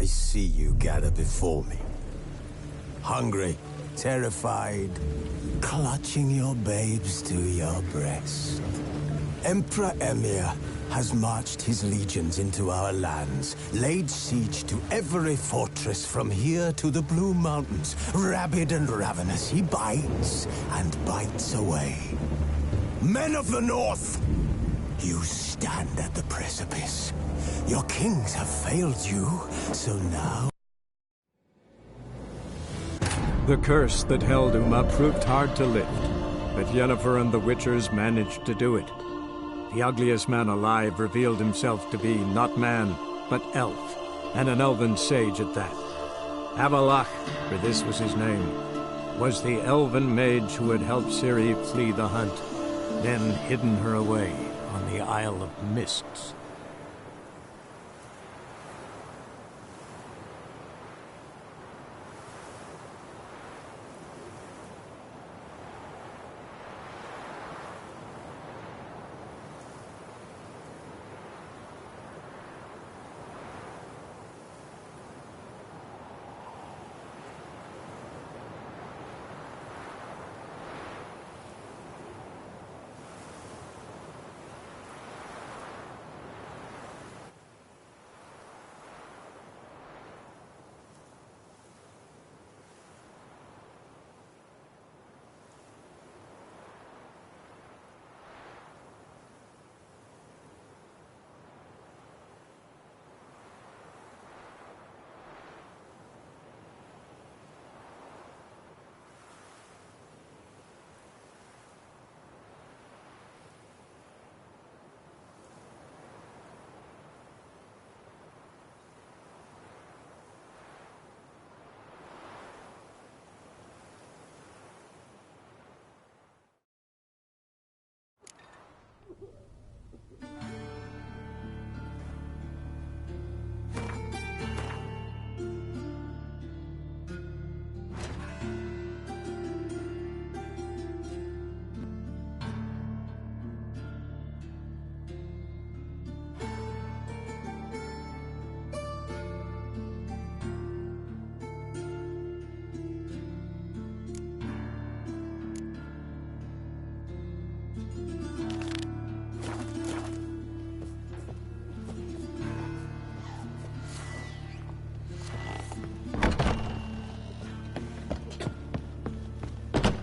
I see you gather before me. Hungry, terrified, clutching your babes to your breast. Emperor Emir has marched his legions into our lands, laid siege to every fortress from here to the Blue Mountains. Rabid and ravenous, he bites and bites away. Men of the North, you stand at the precipice. Your kings have failed you, so now... The curse that held Uma proved hard to lift, but Yennefer and the Witchers managed to do it. The ugliest man alive revealed himself to be not man, but elf, and an elven sage at that. Avalach, for this was his name, was the elven mage who had helped Ciri flee the hunt, then hidden her away on the Isle of Mists.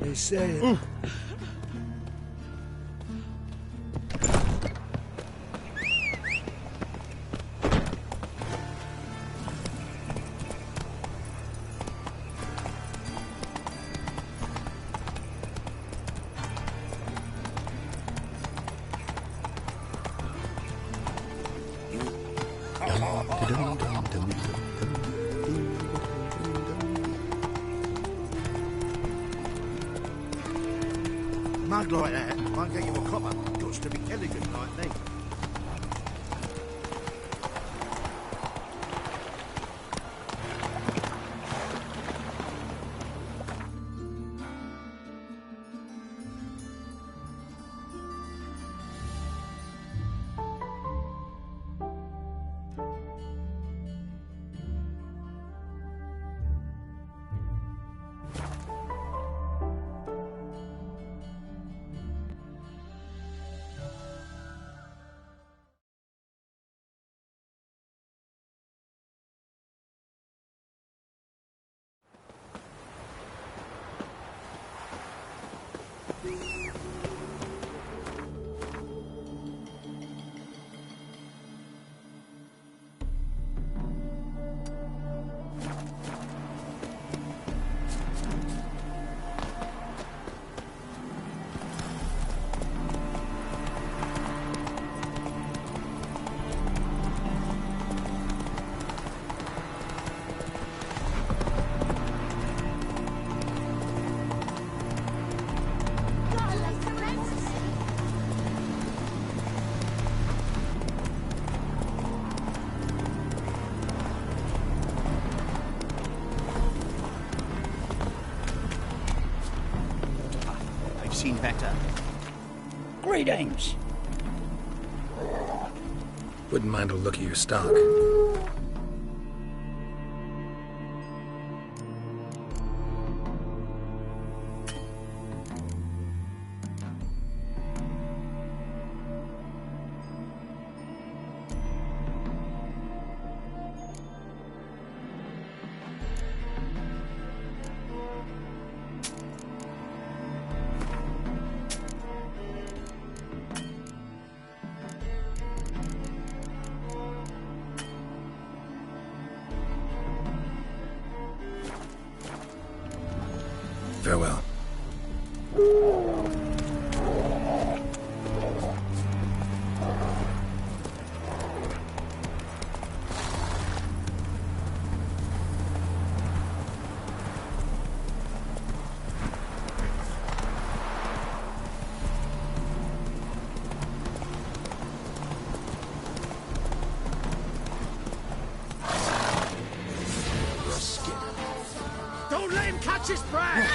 They say... Mug like that won't get you a copper. Got to be elegant like me. Seen better. Greetings. Wouldn't mind a look at your stock. Watch his back!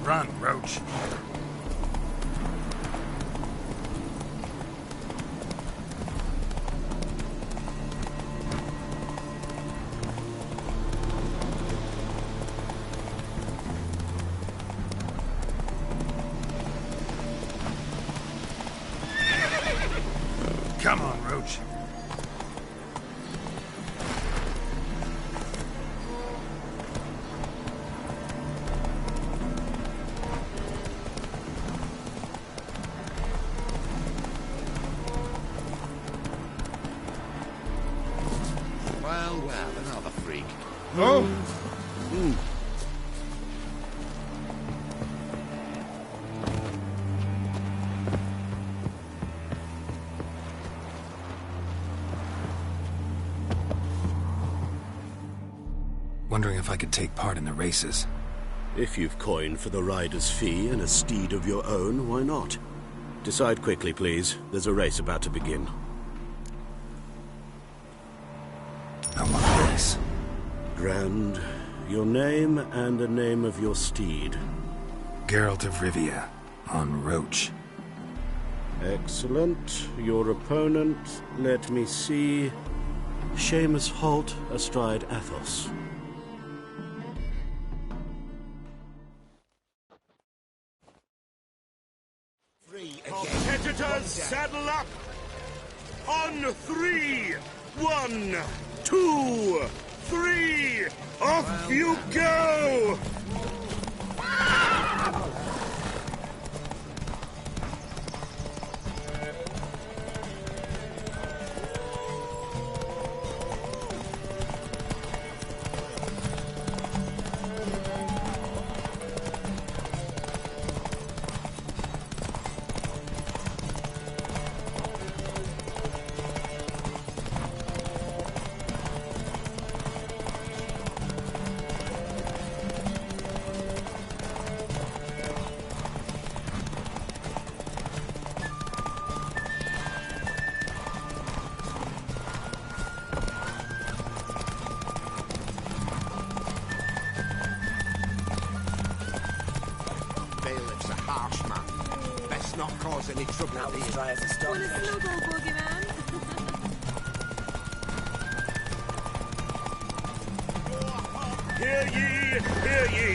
Run, Roach. Come on, Roach. Well, another freak. Oh? Wondering if I could take part in the races. If you've coin for the rider's fee and a steed of your own, why not? Decide quickly, please. There's a race about to begin. I want a race. Grand. Your name and the name of your steed. Geralt of Rivia, on Roach. Excellent. Your opponent, let me see. Seamus Holt astride Athos. Competitors, saddle up! On 3! 1, 2, 3! Off you go! Bailiff's a harsh man. Best not cause any trouble at the inn. Try as a stop. Want a snuggle, boogeyman? Hear ye, hear ye!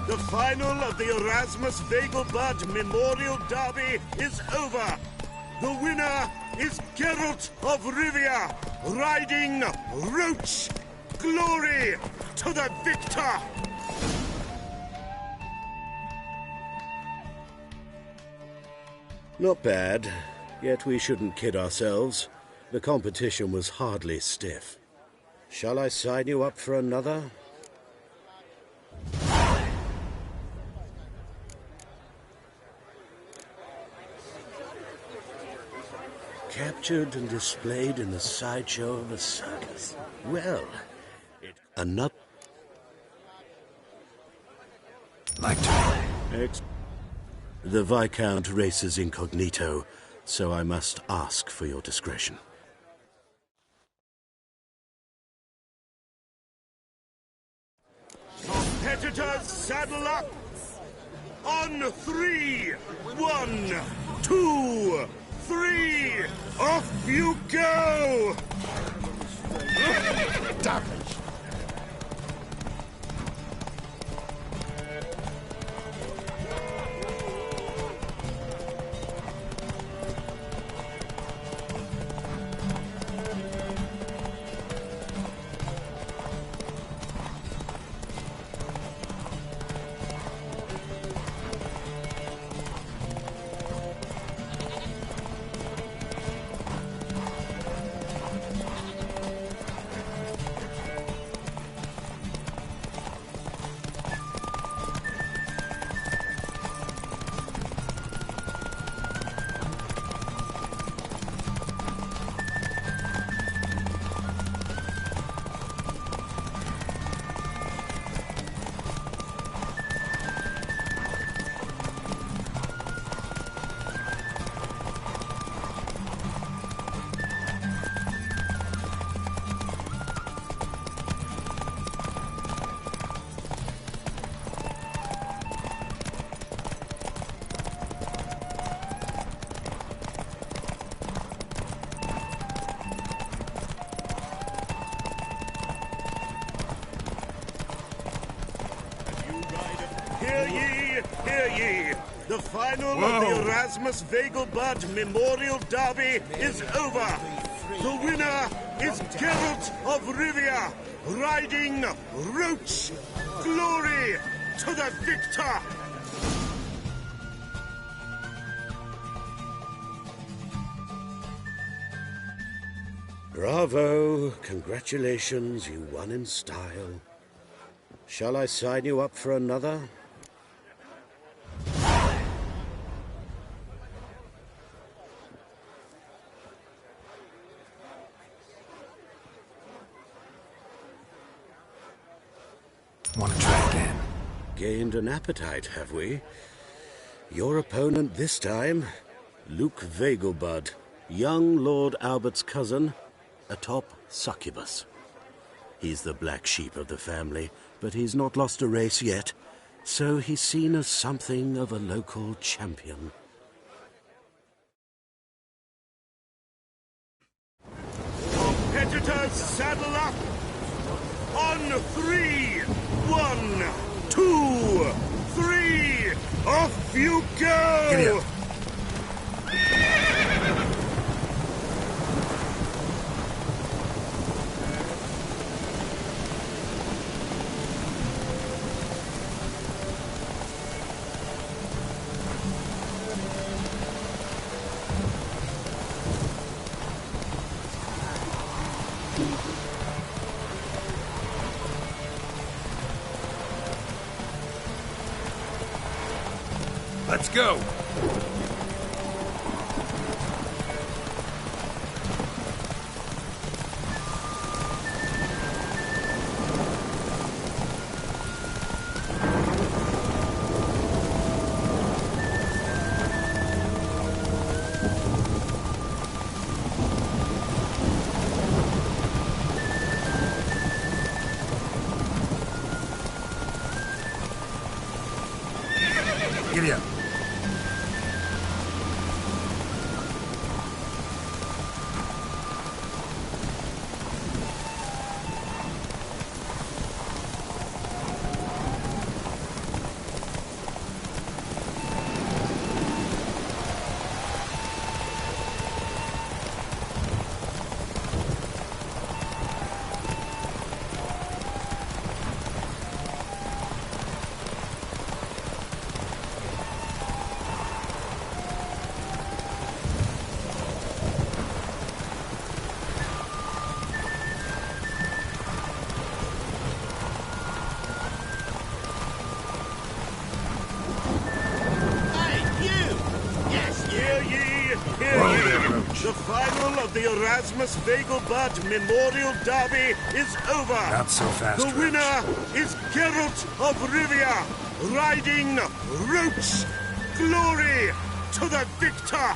The final of the Erasmus Vegelbud Memorial Derby is over. The winner is Geralt of Rivia, riding Roach. Glory to the victor! Not bad, yet we shouldn't kid ourselves. The competition was hardly stiff. Shall I sign you up for another? Captured and displayed in the sideshow of a circus. Well, another... Like to. The Viscount races incognito, so I must ask for your discretion. Competitors, saddle up! On 3! 1, 2, 3! Off you go! Damage! The final of the Erasmus Vegelbud Memorial Derby is over. The winner is Geralt of Rivia, riding Roach. Glory to the victor! Bravo! Congratulations, you won in style. Shall I sign you up for another? Want to try again? Gained an appetite, have we? Your opponent this time, Luke Vegelbud, young Lord Albert's cousin, atop succubus. He's the black sheep of the family, but he's not lost a race yet, so he's seen as something of a local champion. Competitors, saddle up! On 3! 1, 2, 3! Off you go! Giddy up. Let's go! Giddy up. The final of the Erasmus Vegelbud Memorial Derby is over. Not so fast, The winner is Geralt of Rivia, riding Roach. Glory to the victor!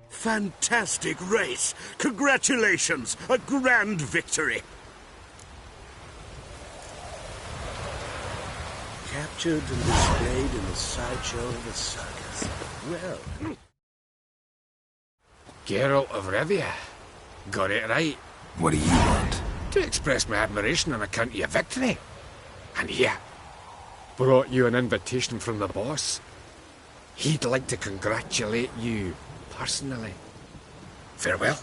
Fantastic race! Congratulations! A grand victory! Captured and displayed in the sideshow of the circus. Well, Geralt of Rivia. Got it right. What do you want? To express my admiration on account of your victory. And here, brought you an invitation from the boss. He'd like to congratulate you personally. Farewell.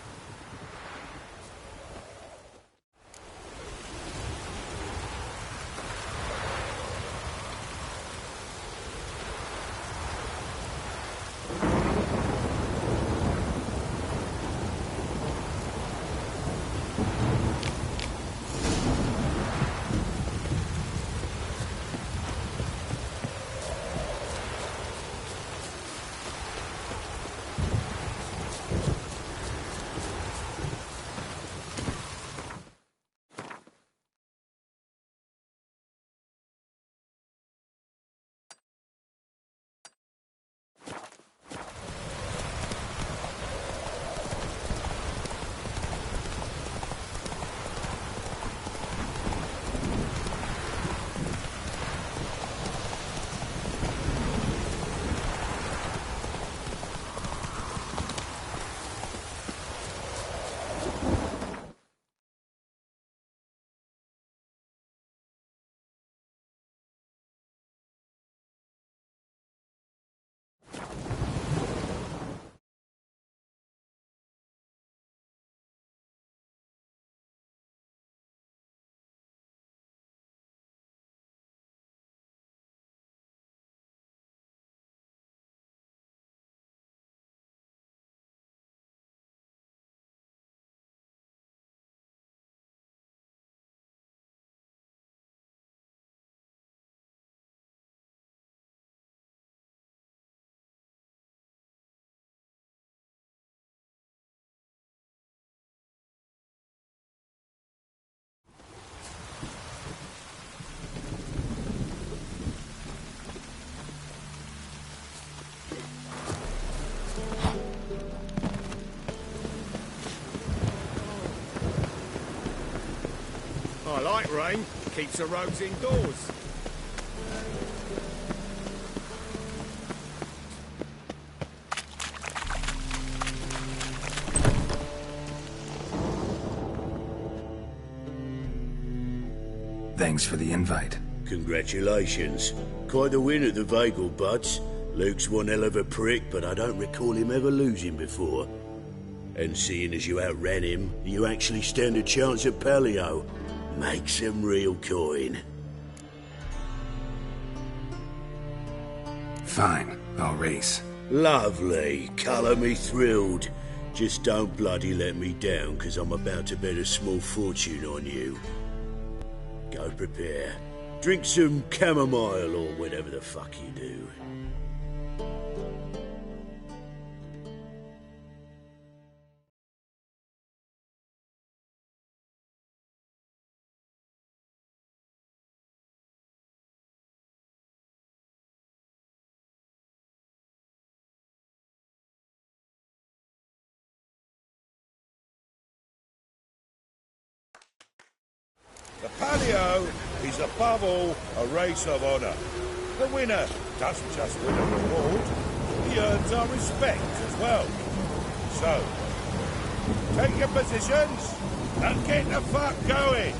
I like rain. Keeps the roads indoors. Thanks for the invite. Congratulations. Quite the winner, the Vagel Buds. Luke's one hell of a prick, but I don't recall him ever losing before. And seeing as you outran him, you actually stand a chance at Paleo. Make some real coin. Fine, I'll race. Lovely. Colour me thrilled. Just don't bloody let me down, 'cause I'm about to bet a small fortune on you. Go prepare. Drink some chamomile or whatever the fuck you do. The Palio is above all a race of honour. The winner doesn't just win a reward, he earns our respect as well. So, take your positions and get the fuck going.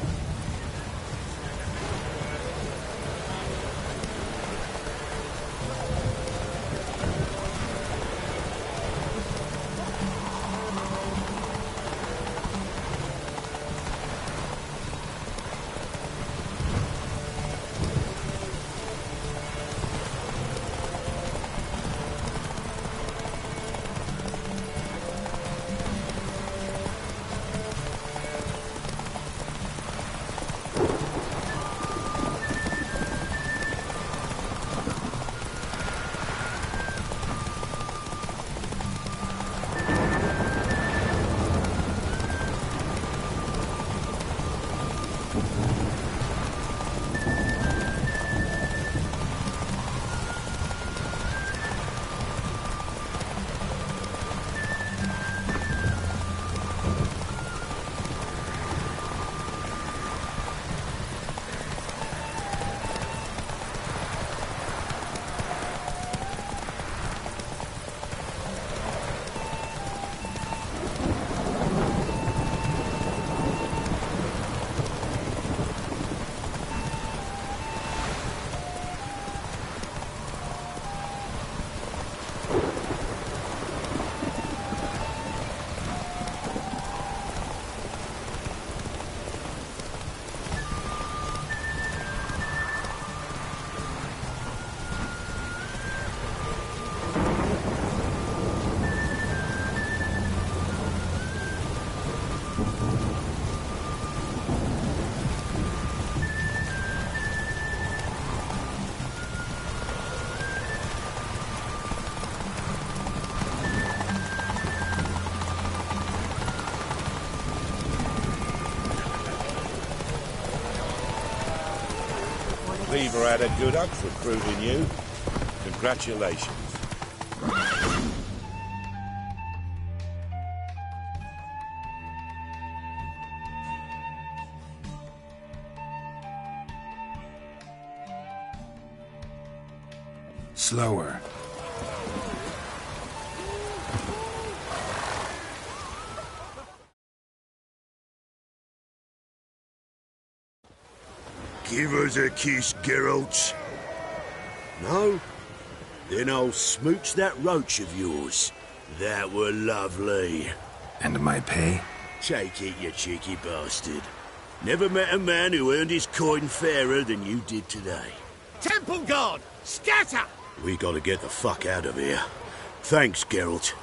Cleaver had a good up recruiting you. Congratulations. Slower. Give us a kiss, Geralt. No? Then I'll smooch that roach of yours. That were lovely. And my pay? Take it, you cheeky bastard. Never met a man who earned his coin fairer than you did today. Temple Guard! Scatter! We gotta get the fuck out of here. Thanks, Geralt.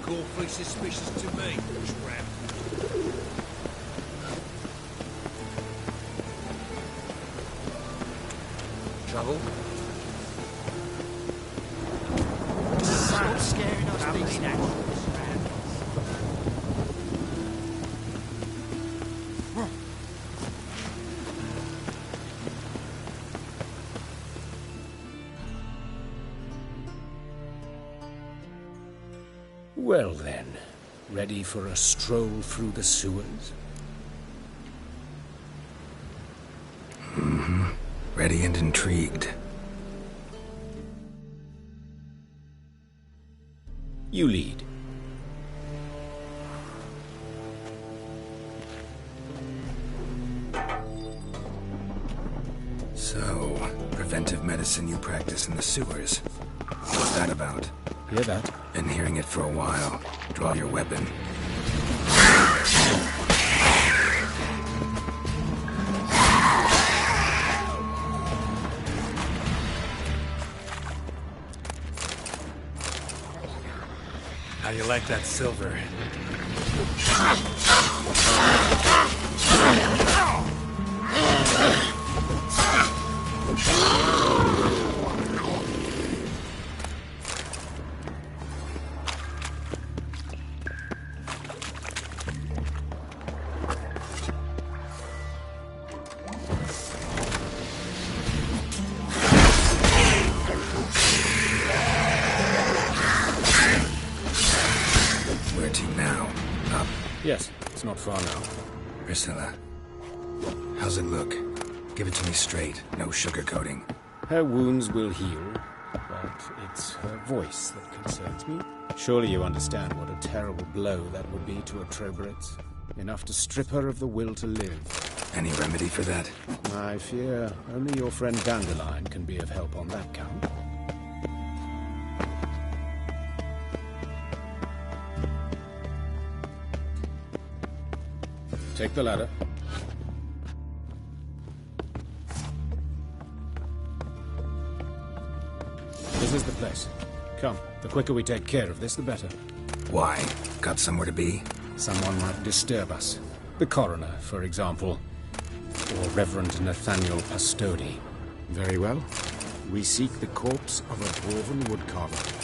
awfully suspicious to me, tramp. Trouble? Stop scaring us, big snack. Well then, ready for a stroll through the sewers? Mm-hmm. Ready and intrigued. You lead. So, preventive medicine you practice in the sewers. What's that about? Hear that? Been hearing it for a while. Draw your weapon. How you like that silver? Where to now? Up. Yes, it's not far now. Priscilla. How's it look? Give it to me straight. No sugarcoating. Her wounds will heal, but it's her voice that concerns me. Surely you understand what a terrible blow that would be to a Trobritz. Enough to strip her of the will to live. Any remedy for that? I fear only your friend Dandelion can be of help on that count. Take the ladder. This is the place. Come, the quicker we take care of this, the better. Why? Got somewhere to be? Someone might disturb us. The coroner, for example. Or Reverend Nathaniel Pastodi. Very well. We seek the corpse of a dwarven woodcarver.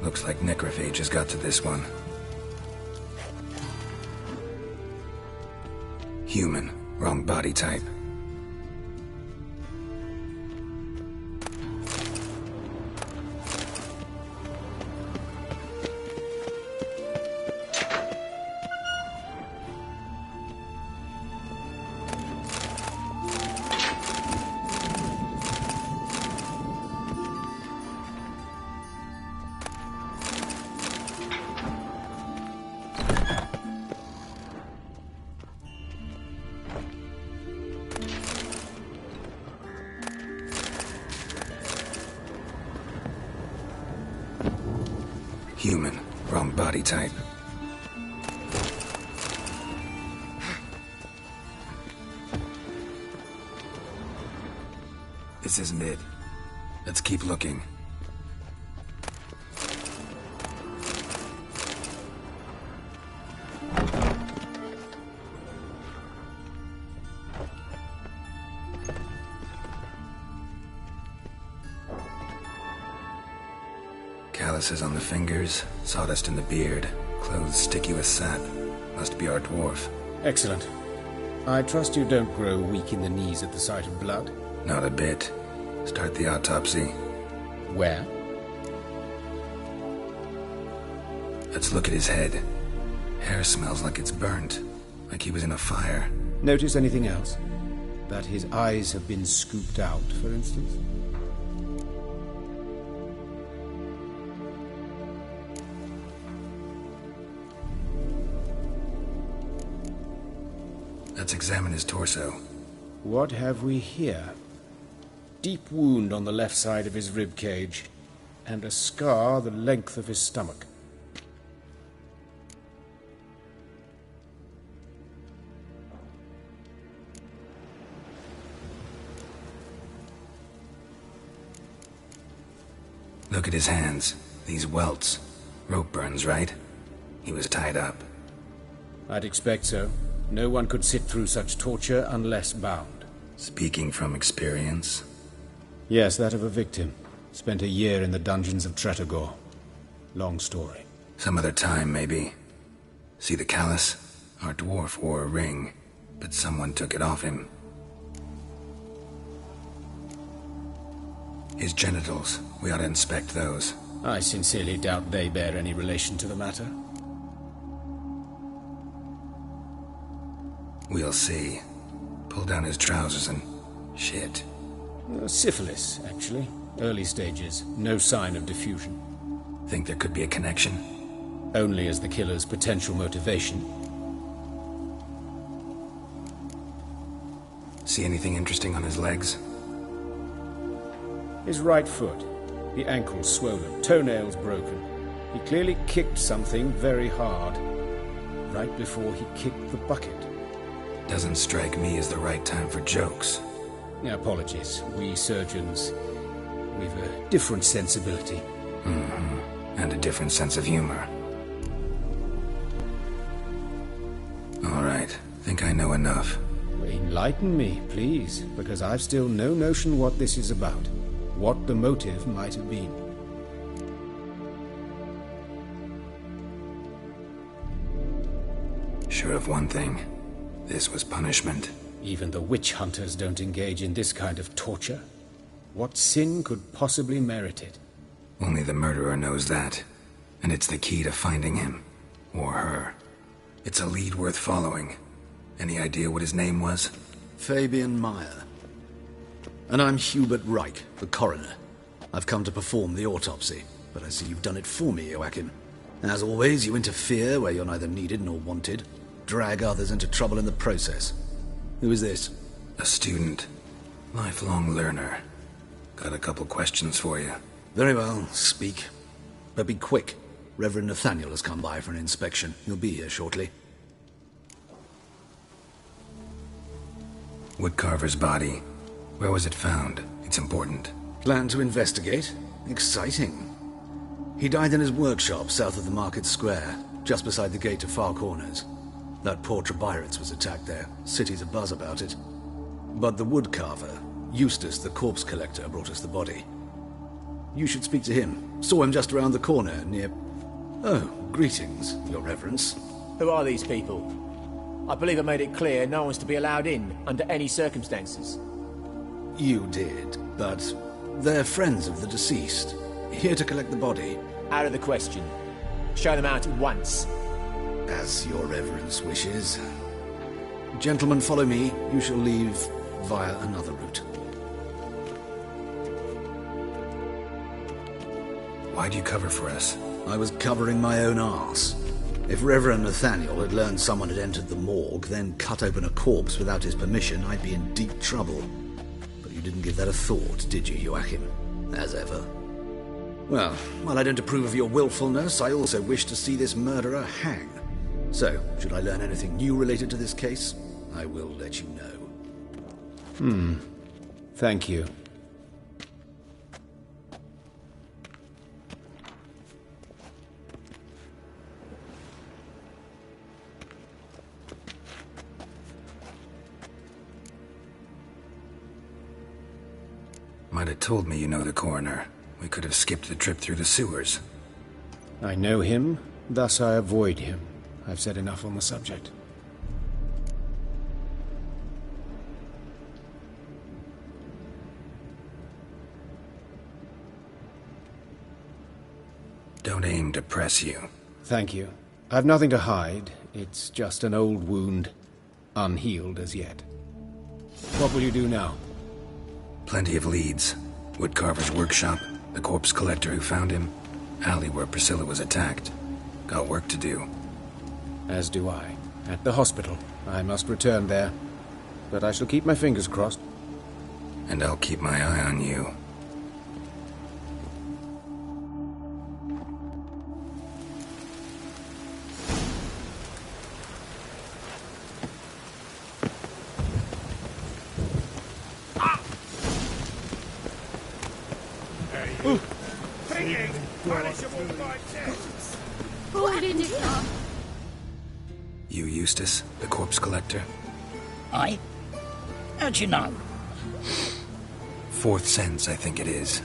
Looks like necrophage has got to this one. Human. Wrong body type. Human. Wrong body type. This isn't it. Let's keep looking. Calluses on the fingers, sawdust in the beard, clothes sticky with sap. Must be our dwarf. Excellent. I trust you don't grow weak in the knees at the sight of blood. Not a bit. Start the autopsy. Where? Let's look at his head. Hair smells like it's burnt, like he was in a fire. Notice anything else? That his eyes have been scooped out, for instance? That's examine his torso. What have we here? Deep wound on the left side of his rib cage, and a scar the length of his stomach. Look at his hands. These welts. Rope burns, right? He was tied up. I'd expect so. No one could sit through such torture unless bound. Speaking from experience? Yes, that of a victim. Spent a year in the dungeons of Tretogor. Long story. Some other time, maybe. See the callus? Our dwarf wore a ring, but someone took it off him. His genitals. We ought to inspect those. I sincerely doubt they bear any relation to the matter. We'll see. Pull down his trousers and... shit. Syphilis, actually. Early stages. No sign of diffusion. Think there could be a connection? Only as the killer's potential motivation. See anything interesting on his legs? His right foot. The ankle swollen, toenails broken. He clearly kicked something very hard. Right before he kicked the bucket. Doesn't strike me as the right time for jokes. Apologies. We surgeons, we've a different sensibility. Mm-hmm. And a different sense of humor. All right. Think I know enough. Enlighten me, please, because I've still no notion what this is about. What the motive might have been. Sure of one thing. This was punishment. Even the witch hunters don't engage in this kind of torture. What sin could possibly merit it? Only the murderer knows that. And it's the key to finding him. Or her. It's a lead worth following. Any idea what his name was? Fabian Meyer. And I'm Hubert Reich, the coroner. I've come to perform the autopsy, but I see you've done it for me, Joachim. As always, you interfere where you're neither needed nor wanted. Drag others into trouble in the process. Who is this? A student. Lifelong learner. Got a couple questions for you. Very well, speak. But be quick. Reverend Nathaniel has come by for an inspection. He'll be here shortly. Woodcarver's body. Where was it found? It's important. Plan to investigate? Exciting. He died in his workshop south of the market square, just beside the gate to Far Corners. That poor Trebirates was attacked there. City's abuzz about it. But the woodcarver, Eustace the corpse collector, brought us the body. You should speak to him. Saw him just around the corner near... Oh, greetings, Your Reverence. Who are these people? I believe I made it clear no one's to be allowed in under any circumstances. You did, but they're friends of the deceased. Here to collect the body. Out of the question. Show them out at once. As Your Reverence wishes. Gentlemen, follow me. You shall leave via another route. Why'd you cover for us? I was covering my own arse. If Reverend Nathaniel had learned someone had entered the morgue, then cut open a corpse without his permission, I'd be in deep trouble. But you didn't give that a thought, did you, Joachim? As ever. Well, while I don't approve of your willfulness, I also wish to see this murderer hang. So, should I learn anything new related to this case, I will let you know. Thank you. Might have told me you know the coroner. We could have skipped the trip through the sewers. I know him, thus I avoid him. I've said enough on the subject. Don't aim to press you. Thank you. I've nothing to hide. It's just an old wound, unhealed as yet. What will you do now? Plenty of leads. Woodcarver's workshop, the corpse collector who found him, alley where Priscilla was attacked. Got work to do. As do I. At the hospital. I must return there. but I shall keep my fingers crossed. And I'll keep my eye on you. You Eustace, the corpse collector? Aye? How'd you know? Fourth sense, I think it is.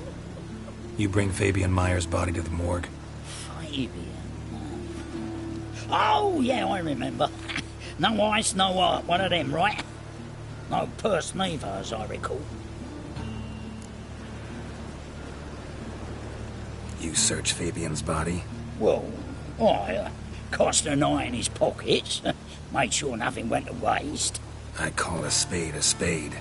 You bring Fabian Meyer's body to the morgue? Fabian? Oh, yeah, I remember. No eyes, no art, one of them, right? No purse neither, as I recall. You search Fabian's body? Well, I cast an eye in his pockets, made sure nothing went to waste. I call a spade a spade.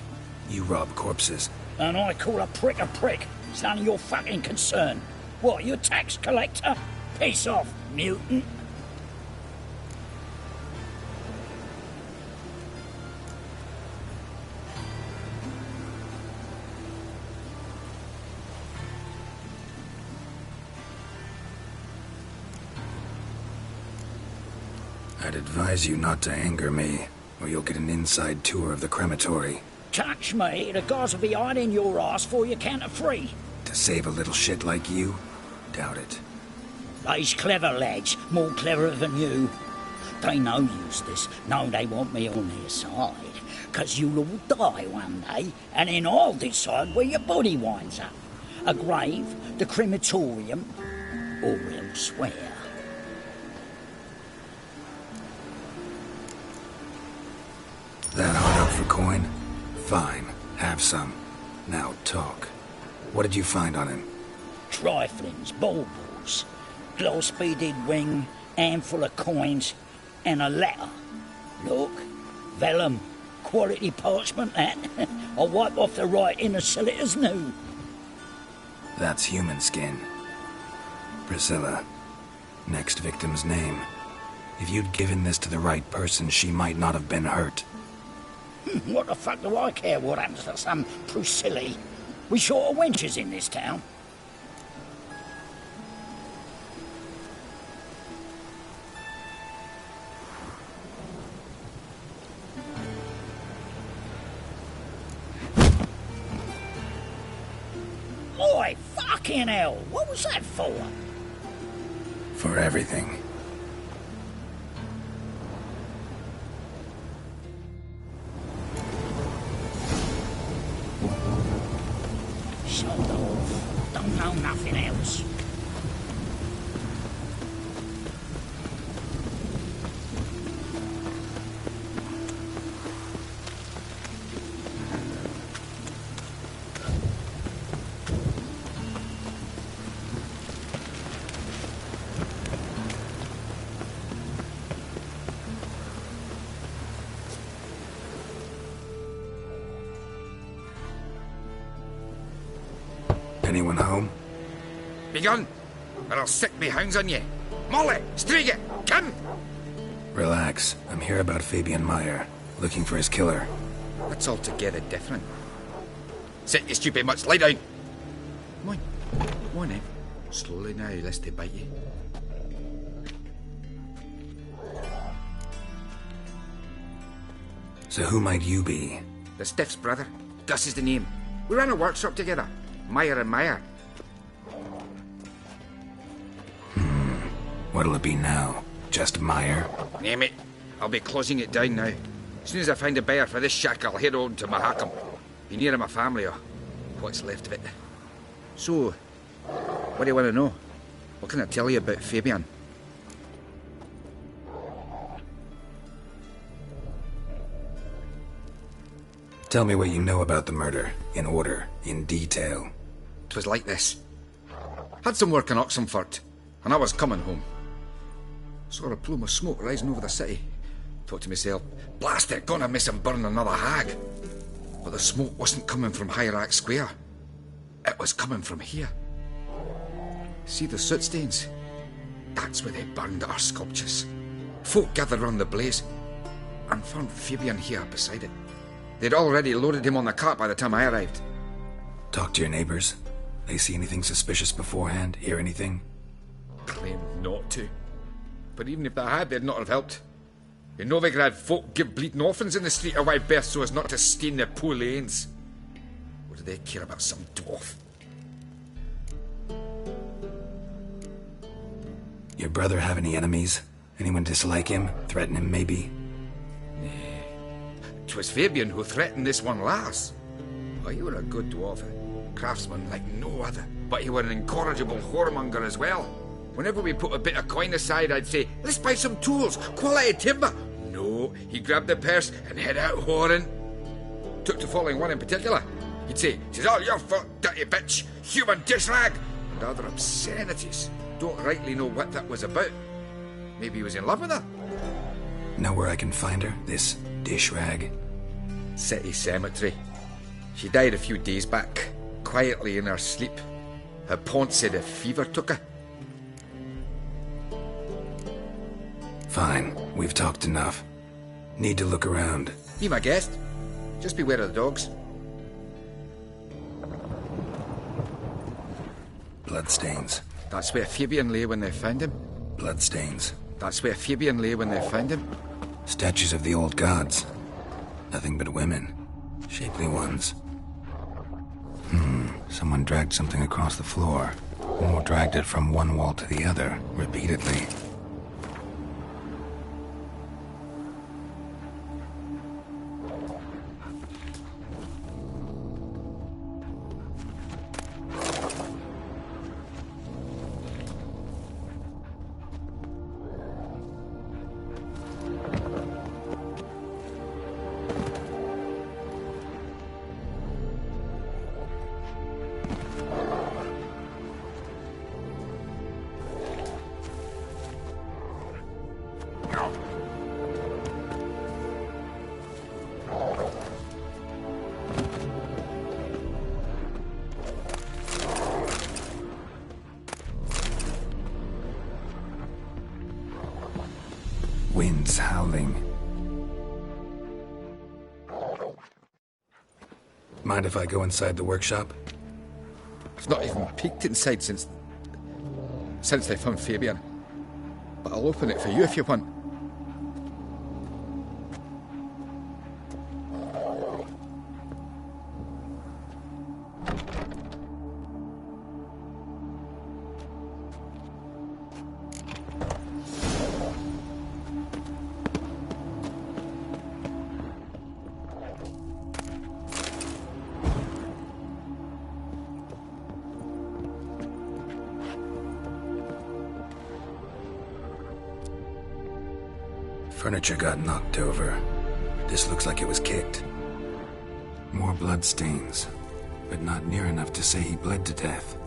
You rob corpses. And I call a prick a prick. It's none of your fucking concern. What, you a tax collector? Piss off, mutant. I'd advise you not to anger me, or you'll get an inside tour of the crematory. Touch me, the guards will be ironing your ass for you count of three. To save a little shit like you? Doubt it. They's clever lads, more cleverer than you. They know Eustace, know they want me on their side. 'Cause you'll all die one day, and then I'll decide where your body winds up. A grave, the crematorium, or elsewhere. That hard up for coin? Fine, have some. Now talk. What did you find on him? Triflings, baubles, gloss-beaded ring, handful of coins, and a letter. Look, vellum, quality parchment that. I'll wipe off the writing and sell it as new. That's human skin. Priscilla. Next victim's name. If you'd given this to the right person, she might not have been hurt. What the fuck do I care what happens to some Priscilla? We short of wenches in this town. Oi, fucking hell! What was that for? For everything. Shut off. Don't know nothing else. Anyone home? Begun, or I'll sick me hounds on you. Molly, Striga, come! Relax. I'm here about Fabian Meyer, looking for his killer. That's altogether different. Sit, you stupid mutts, lie down. Come on then. Slowly now, lest they bite you. So who might you be? The Stiff's brother. Gus is the name. We ran a workshop together. Meyer and Meyer. What'll it be now? Just Meyer? Name it. I'll be closing it down now. As soon as I find a buyer for this shack, I'll head on to Mahakam. Be near my family, or what's left of it. So, what do you want to know? What can I tell you about Fabian? Tell me what you know about the murder, in order, in detail. 'Twas like this. Had some work in Oxenfurt, and I was coming home. Saw a plume of smoke rising over the city. Thought to myself, blast it, gonna miss him burn another hag. But the smoke wasn't coming from Hierarch Square. It was coming from here. See the soot stains? That's where they burned our sculptures. Folk gathered round the blaze, and found Fabian here beside it. They'd already loaded him on the cart by the time I arrived. Talk to your neighbors. They see anything suspicious beforehand? Hear anything? Claimed not to. But even if they had, they'd not have helped. In Novigrad, folk give bleeding orphans in the street a wide berth so as not to stain their poor lanes. What do they care about some dwarf? Your brother have any enemies? Anyone dislike him? Threaten him, maybe? 'Twas Fabian who threatened this one last. Oh, you were a good dwarf, craftsman like no other. But you were an incorrigible whoremonger as well. Whenever we put a bit of coin aside, I'd say, let's buy some tools, quality timber. No, he grabbed the purse and head out whoring. Took to following one in particular. He'd say, "'Tis all your fault, dirty bitch, human dish rag," and other obscenities. Don't rightly know what that was about. Maybe he was in love with her. Know where I can find her, this dish rag? City cemetery. She died a few days back, quietly in her sleep. Her pont said a fever took her. Fine, we've talked enough. Need to look around. Be my guest. Just beware of the dogs. Bloodstains. That's where Fabian lay when they found him. Bloodstains. That's where Fabian lay when they found him. Statues of the old gods. Nothing but women. Shapely ones. Someone dragged something across the floor. Or dragged it from one wall to the other, repeatedly. Winds howling. Mind if I go inside the workshop? I've not even peeked inside since they found Fabian. But I'll open it for you if you want. Furniture got knocked over. This looks like it was kicked. More blood stains, but not near enough to say he bled to death.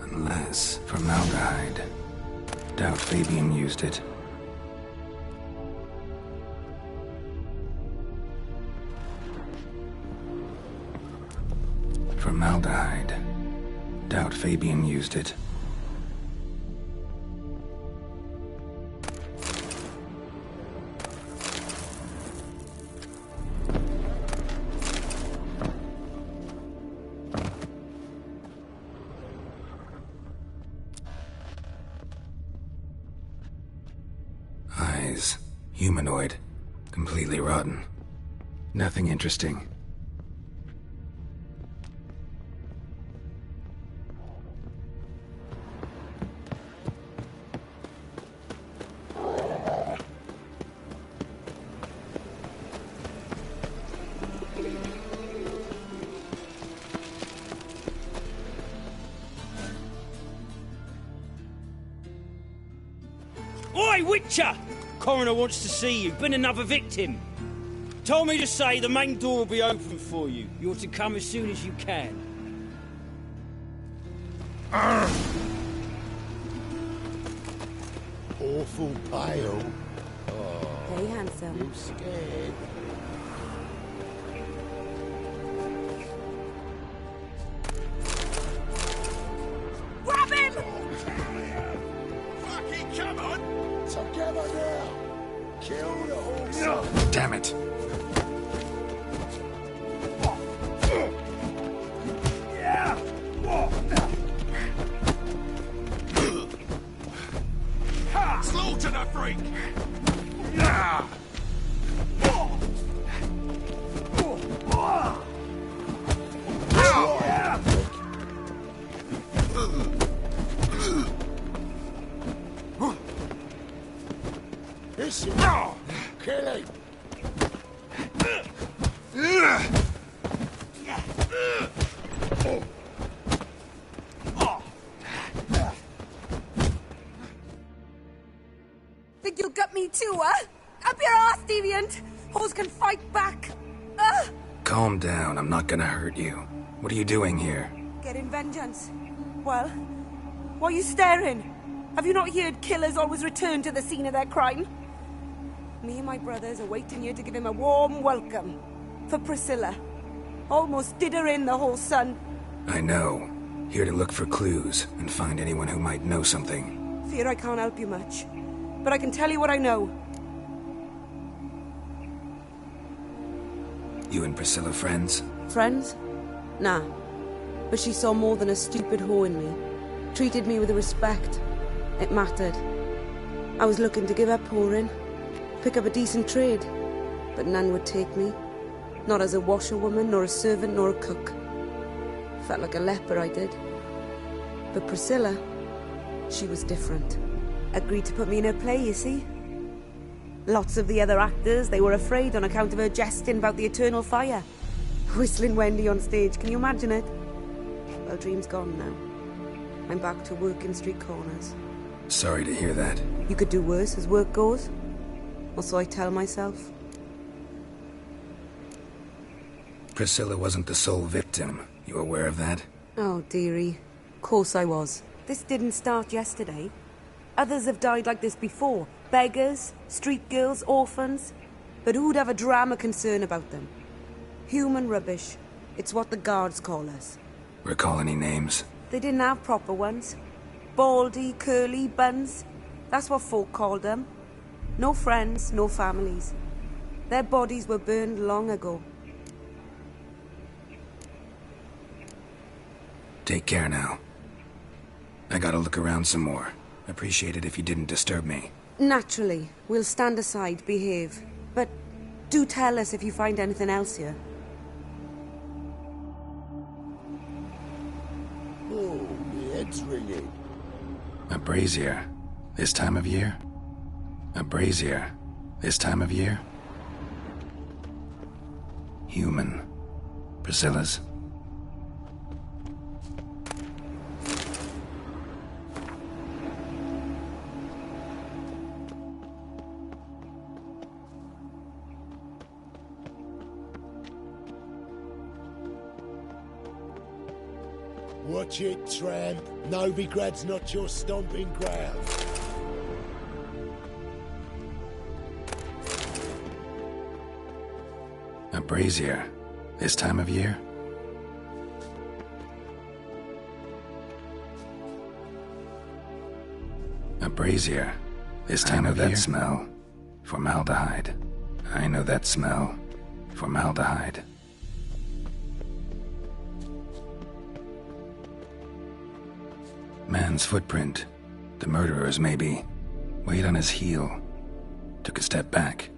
Unless formaldehyde. Doubt Fabian used it. Formaldehyde. Doubt Fabian used it. Eyes. Humanoid. Completely rotten. Nothing interesting. Oi, Witcher! Coroner wants to see you. Been another victim. Told me to say the main door will be open for you. You're to come as soon as you can. Awful pale. Very handsome. You scared? Grab him! Fucking come on! Together now! Kill the horse! Damn it! freak! Listen, kill him. Think you'll gut me too, huh? Up your ass, deviant! Hoes can fight back. Calm down, I'm not gonna hurt you. What are you doing here? Getting vengeance. Well, why are you staring? Have you not heard killers always return to the scene of their crime? Me and my brothers are waiting here to give him a warm welcome. For Priscilla. Almost did her in, the whole son. I know. Here to look for clues and find anyone who might know something. Fear I can't help you much. But I can tell you what I know. You and Priscilla friends? Friends? Nah. But she saw more than a stupid whore in me. Treated me with respect. It mattered. I was looking to give up whoring. Pick up a decent trade. But none would take me. Not as a washerwoman, nor a servant, nor a cook. Felt like a leper, I did. But Priscilla, she was different. Agreed to put me in her play, you see. Lots of the other actors, they were afraid on account of her jesting about the eternal fire. Whistling Wendy on stage, can you imagine it? Well, dream's gone now. I'm back to working street corners. Sorry to hear that. You could do worse as work goes. Or so I tell myself. Priscilla wasn't the sole victim. You aware of that? Oh, dearie. Course I was. This didn't start yesterday. Others have died like this before. Beggars, street girls, orphans. But who'd have a drama concern about them? Human rubbish. It's what the guards call us. Recall any names? They didn't have proper ones. Baldy, curly, buns. That's what folk called them. No friends, no families. Their bodies were burned long ago. Take care now. I gotta look around some more. Appreciate it if you didn't disturb me. Naturally. We'll stand aside, behave. But do tell us if you find anything else here. Oh, my head's ringing. A brazier. This time of year? A brazier. This time of year? Human. Priscilla's. Watch it, tramp. Novigrad's not your stomping ground. A brazier. This time of year? A brazier. This time of year? I know that smell. Formaldehyde. I know that smell. Formaldehyde. Man's footprint. The murderer's, maybe. Weighed on his heel. Took a step back.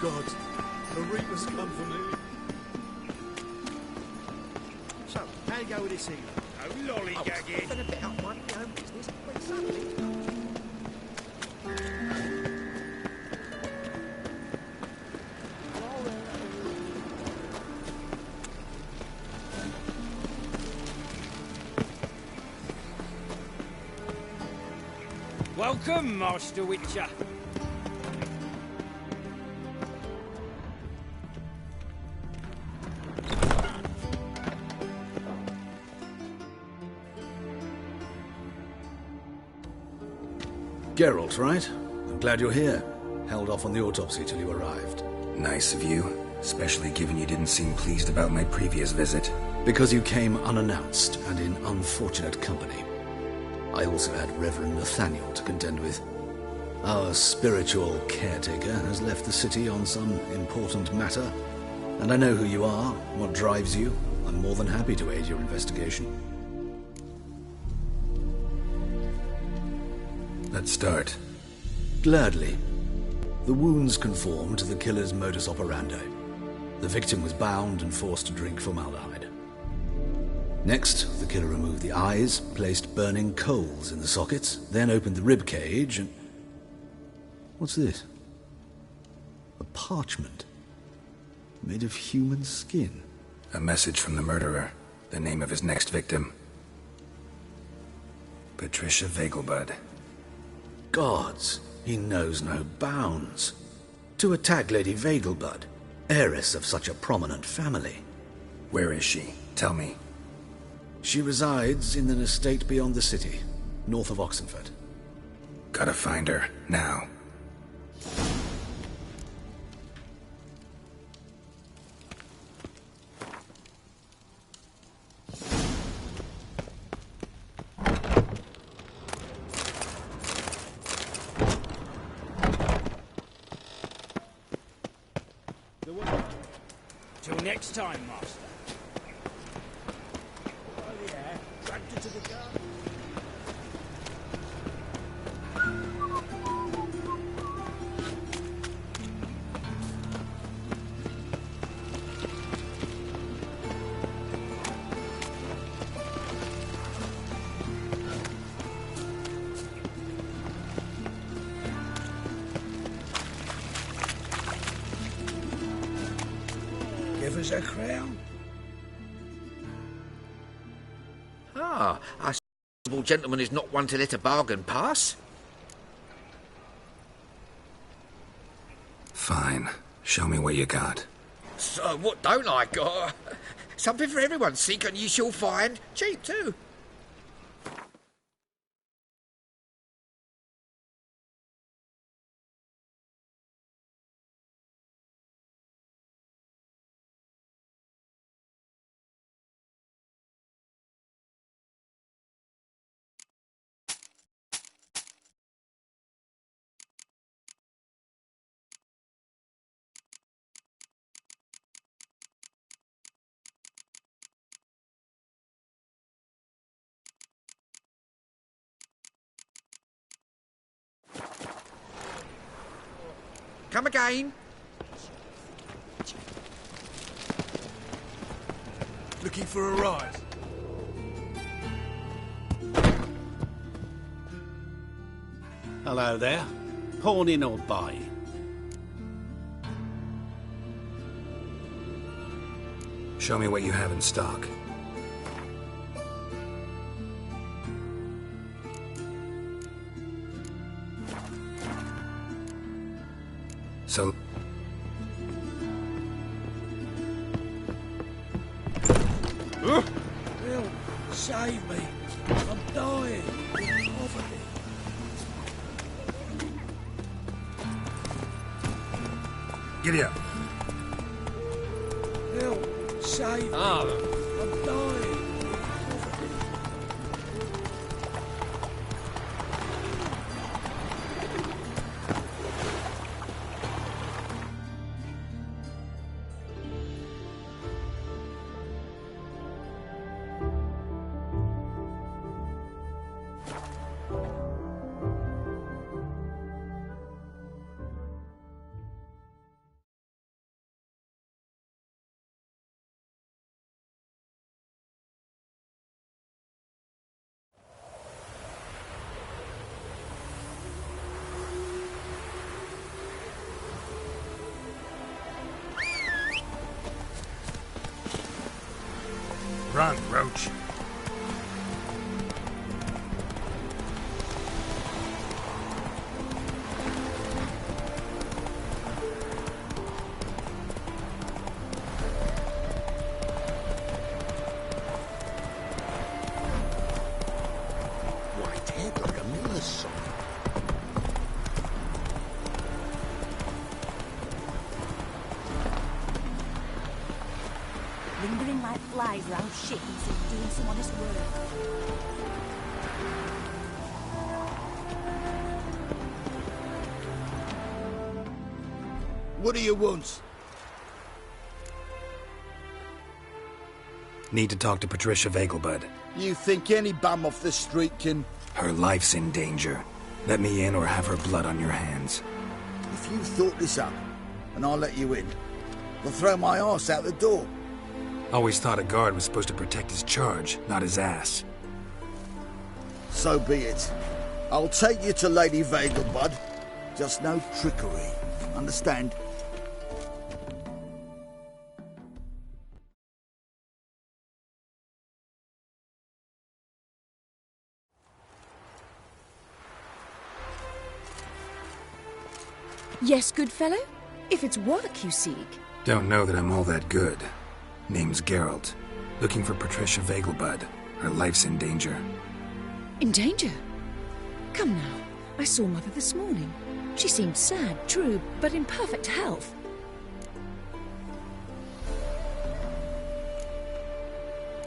God, the Reapers come for me. So, how you go with this evening? No lollygagging. I've been a bit up my own business, but suddenly... Welcome, Master Witcher. Geralt, right? I'm glad you're here. Held off on the autopsy till you arrived. Nice of you, especially given you didn't seem pleased about my previous visit. Because you came unannounced and in unfortunate company. I also had Reverend Nathaniel to contend with. Our spiritual caretaker has left the city on some important matter, and I know who you are, what drives you. I'm more than happy to aid your investigation. Let's start. Gladly. The wounds conform to the killer's modus operandi. The victim was bound and forced to drink formaldehyde. Next, the killer removed the eyes, placed burning coals in the sockets, then opened the rib cage and... What's this? A parchment. Made of human skin. A message from the murderer. The name of his next victim. Patricia Vegelbud. Gods, he knows no bounds. To attack Lady Vegelbud, heiress of such a prominent family. Where is she? Tell me. She resides in an estate beyond the city, north of Oxenford. Gotta find her, now. Till next time, Master. Oh yeah, dragged her to the garden. Give us a crown. Ah, a sensible gentleman is not one to let a bargain pass. Fine. Show me what you got. So what don't I got? Something for everyone. Seek and you shall find. Cheap too. Come again. Looking for a rise. Hello there. Pawning or buying? Show me what you have in stock. So... Help! Save me! I'm dying! Poverty! Giddy up! Help! Save me! I'm dying! Run, Roach. White head like a miller's son. Lingering like flies round shit instead of doing some honest work. What do you want? Need to talk to Patricia Vegelbud. You think any bum off the street can... Her life's in danger. Let me in or have her blood on your hands. If you thought this up, and I'll let you in, I'll throw my arse out the door. Always thought a guard was supposed to protect his charge, not his ass. So be it. I'll take you to Lady Vegelbud. Just no trickery. Understand? Yes, good fellow? If it's work you seek. Don't know that I'm all that good. Name's Geralt. Looking for Patricia Vegelbud. Her life's in danger. In danger? Come now. I saw Mother this morning. She seemed sad, true, but in perfect health.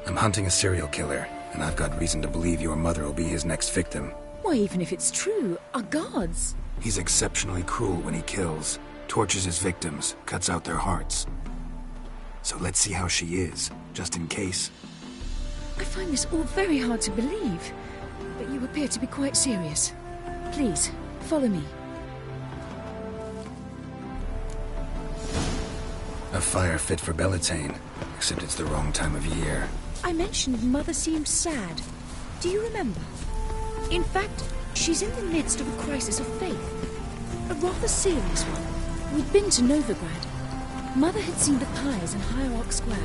I'm hunting a serial killer, and I've got reason to believe your mother will be his next victim. Why, even if it's true, our guards... He's exceptionally cruel when he kills, tortures his victims, cuts out their hearts. So let's see how she is, just in case. I find this all very hard to believe, but you appear to be quite serious. Please, follow me. A fire fit for Bellatane, except it's the wrong time of year. I mentioned Mother seemed sad. Do you remember? In fact, she's in the midst of a crisis of faith. A rather serious one. We'd been to Novigrad. Mother had seen the pyres in Hierarch Square,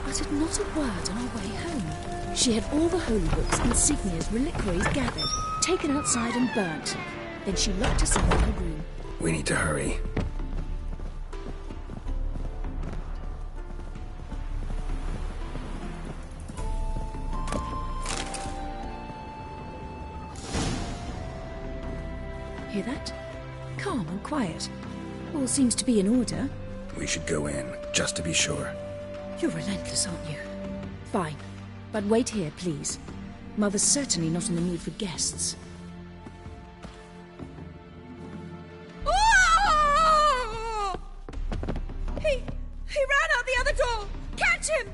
uttered not a word on our way home. She had all the holy books, insignias, reliquaries gathered, taken outside and burnt. Then she locked herself in her room. We need to hurry. Hear that? Calm and quiet. All seems to be in order. We should go in, just to be sure. You're relentless, aren't you? Fine. But wait here, please. Mother's certainly not in the mood for guests. Oh! He ran out the other door! Catch him!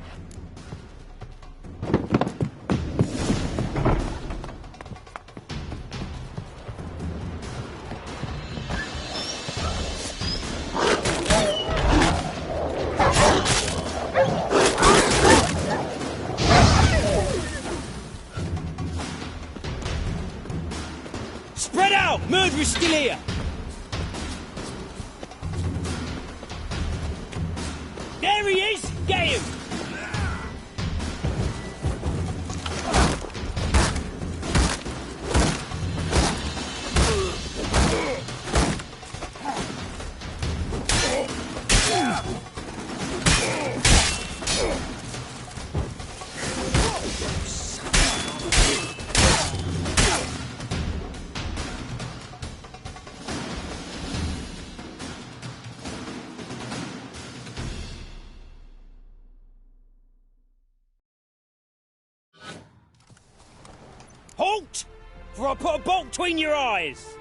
Spread out! Murderer's still here! There he is! Get him! Halt! For I put a bolt between your eyes!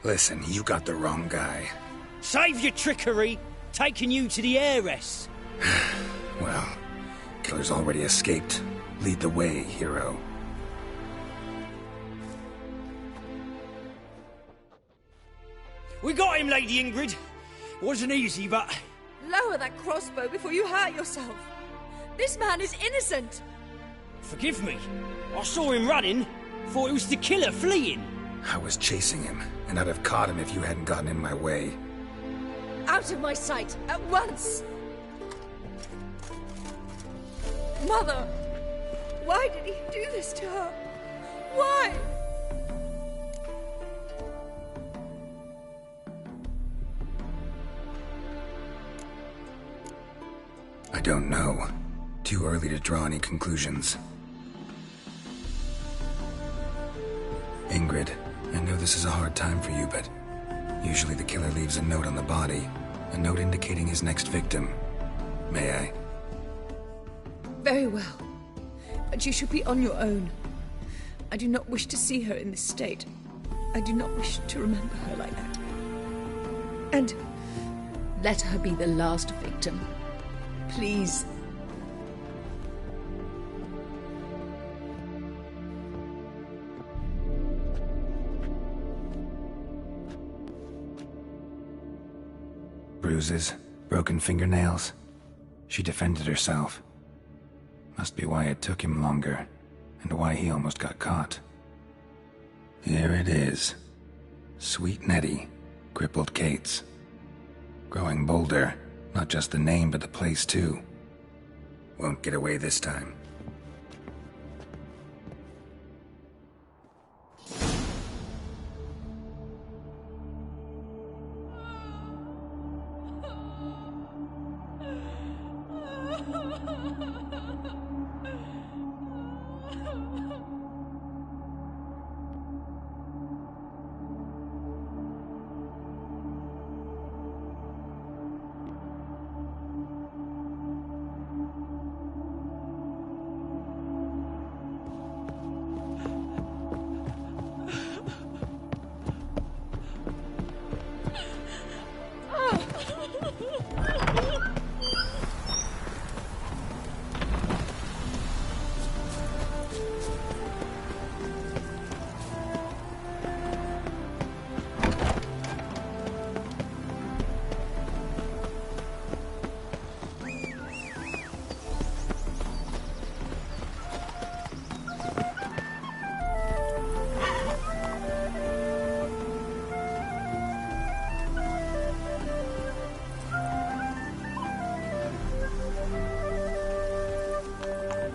Listen, you got the wrong guy. Save your trickery, taking you to the heiress. Well, killer's already escaped. Lead the way, hero. We got him, Lady Ingrid. Wasn't easy, but... Lower that crossbow before you hurt yourself. This man is innocent. Forgive me. I saw him running. Thought it was the killer fleeing. I was chasing him, and I'd have caught him if you hadn't gotten in my way. Out of my sight, at once! Mother! Why did he do this to her? Why? I don't know. Too early to draw any conclusions. Ingrid, I know this is a hard time for you, but usually the killer leaves a note on the body, a note indicating his next victim. May I? Very well. But you should be on your own. I do not wish to see her in this state. I do not wish to remember her like that. And Let her be the last victim. Please. Bruises, broken fingernails. She defended herself. Must be why it took him longer, and why he almost got caught. Here it is. Sweet Nettie, crippled Kate's. Growing bolder, not just the name but the place too. Won't get away this time.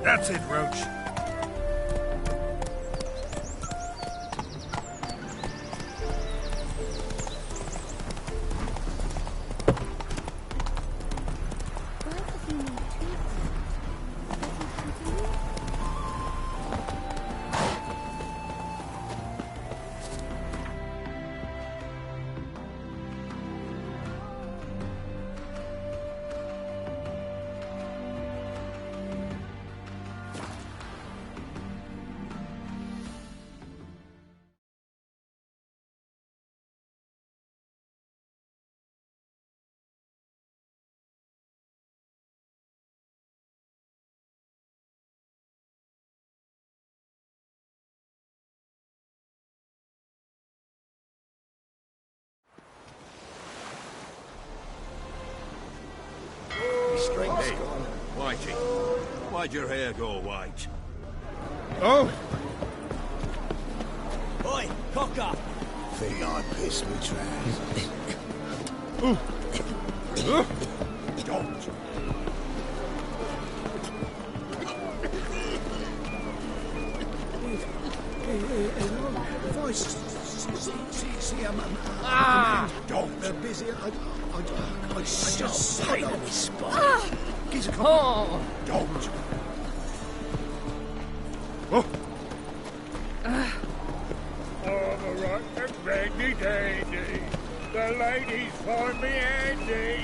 That's it, Roach. Hey, Whitey, why'd your hair go white? Oh! Oi, cocker! Think I pissed me trans. Don't! If I see a man, don't! Busy, I Just say to me, Spot. Oh! Don't! Oh! All the rotten dandy dandy. The ladies find me handy.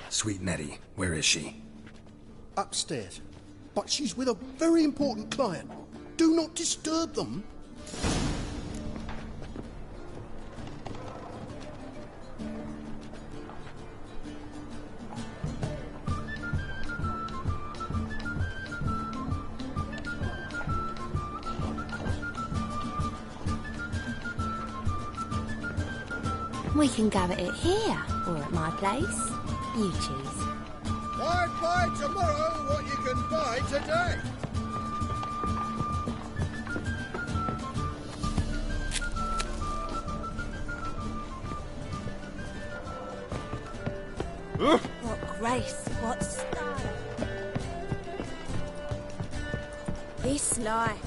Sweet Nettie, where is she? upstairs. But she's with a very important client. Do not disturb them. We can go at it here, or at my place. You choose. Why buy tomorrow what you can buy today? What grace, what style. This life.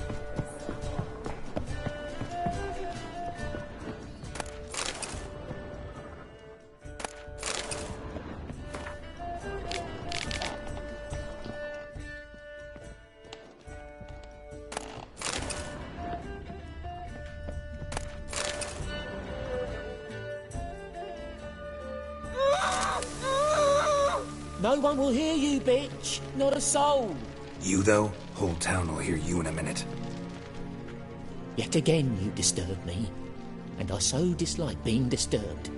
No one will hear you, bitch. Not a soul. You, though? Whole town will hear you in a minute. Yet again you disturb me, and I so dislike being disturbed.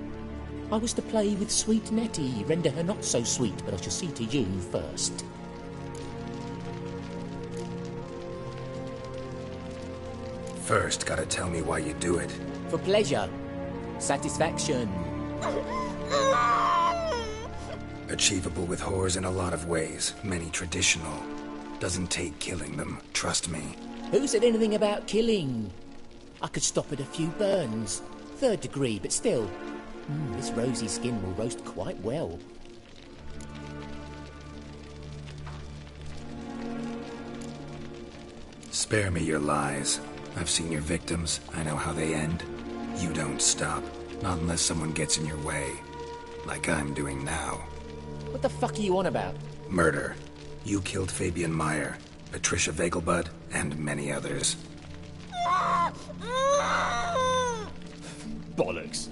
I was to play with sweet Nettie, render her not so sweet, but I shall see to you first. First, gotta tell me why you do it. For pleasure. Satisfaction. Achievable with whores in a lot of ways, many traditional. Doesn't take killing them, trust me. Who said anything about killing? I could stop at a few burns. 3rd degree, but still. This rosy skin will roast quite well. Spare me your lies. I've seen your victims. I know how they end. You don't stop. Not unless someone gets in your way. Like I'm doing now. What the fuck are you on about? Murder. You killed Fabian Meyer, Patricia Vegelbud, and many others. Bollocks.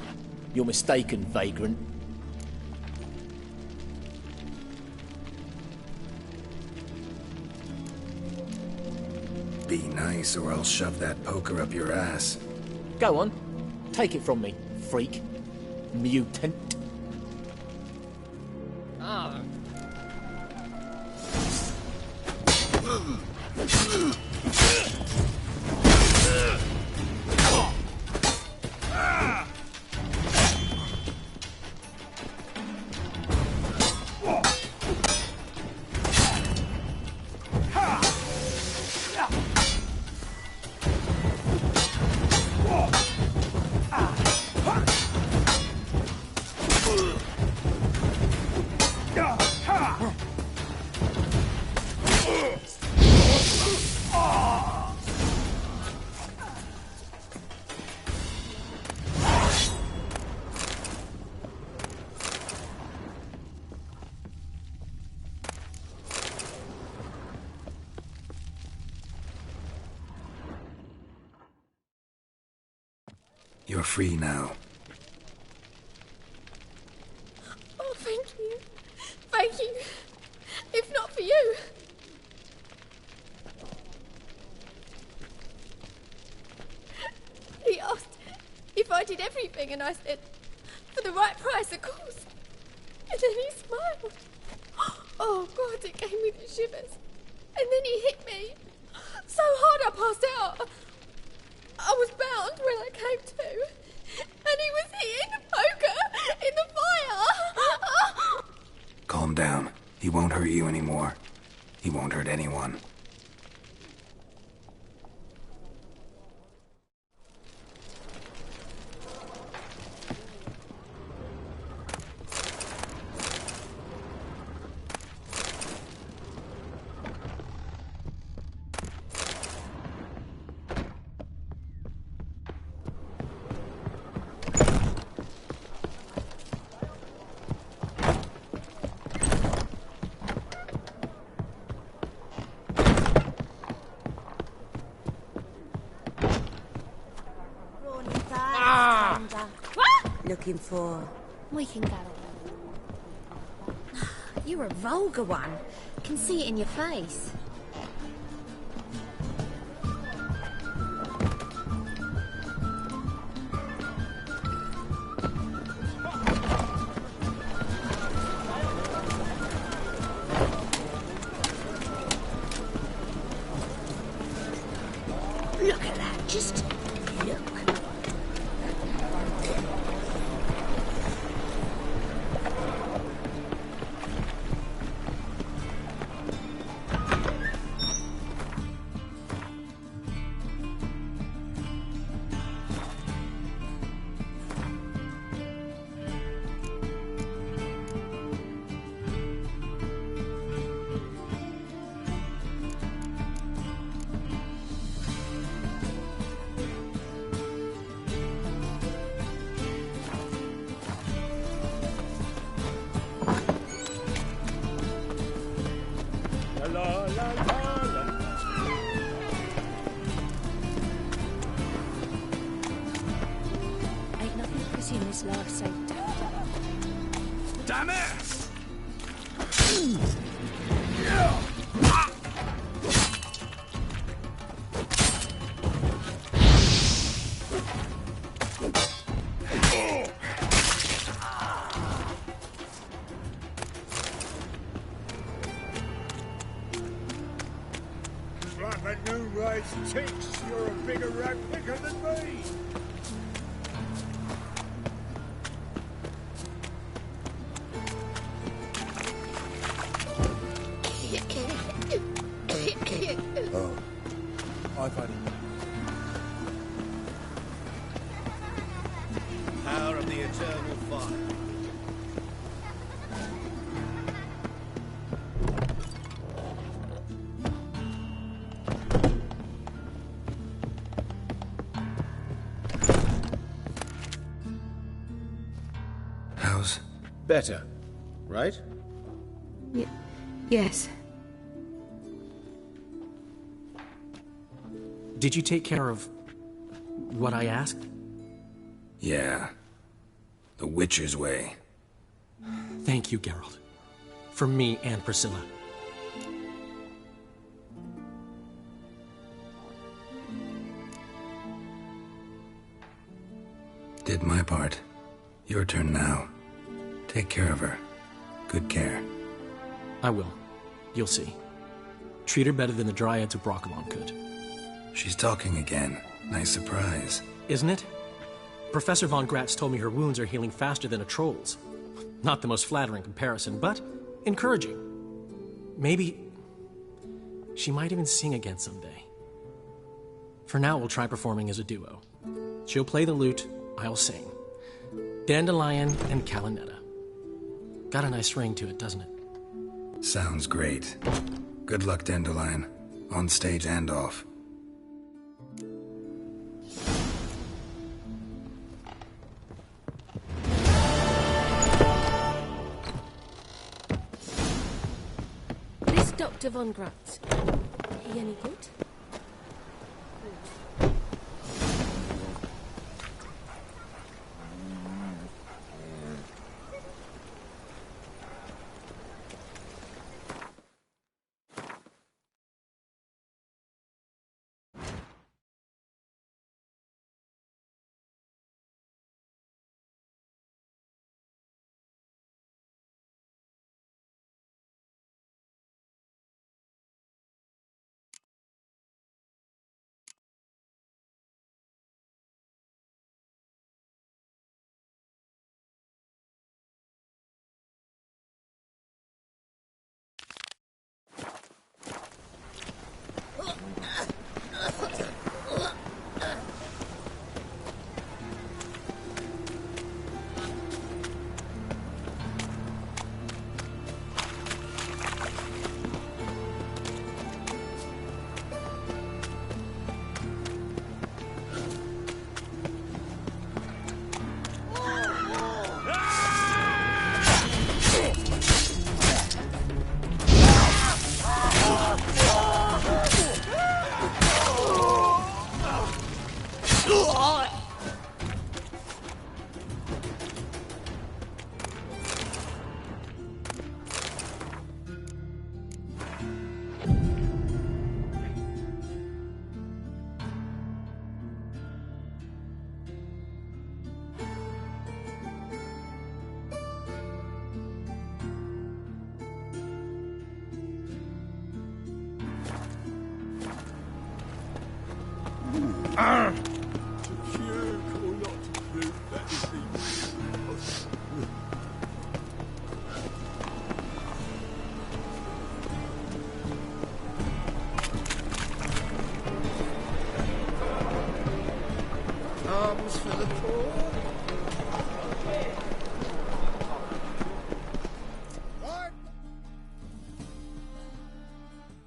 You're mistaken, vagrant. Be nice or I'll shove that poker up your ass. Go on. Take it from me, freak. Mutant. You're free now. Oh, thank you. Thank you. If not for you. He asked if I did everything, and I said, for the right price, of course. And then he smiled. Oh, God, it gave me the shivers. And then he hit me so hard I passed out. I was bound when I came to, and he was hitting the poker in the fire. Calm down. He won't hurt you anymore. He won't hurt anyone. Looking for? We can go. You're a vulgar one. Can see it in your face. Look at that, just look. La la la la la. Ain't nothing pretty in this life, so Damn it! Like a new race ticks, you're a bigger rat picker than me. Oh, I've had it. Power of the eternal fire. How's? Better, right? Yes. Did you take care of what I asked? Yeah. The Witcher's way. Thank you, Geralt. For me and Priscilla. Did my part. Your turn now. Take care of her. Good care. I will. You'll see. Treat her better than the Dryads of Broccolon could. She's talking again. Nice surprise. Isn't it? Professor von Gratz told me her wounds are healing faster than a troll's. Not the most flattering comparison, but encouraging. Maybe she might even sing again someday. For now, we'll try performing as a duo. She'll play the lute, I'll sing. Dandelion and Calinetta. Got a nice ring to it, doesn't it? Sounds great. Good luck, Dandelion. On stage and off. This Dr. von Gratz, he any good? Arms for the poor.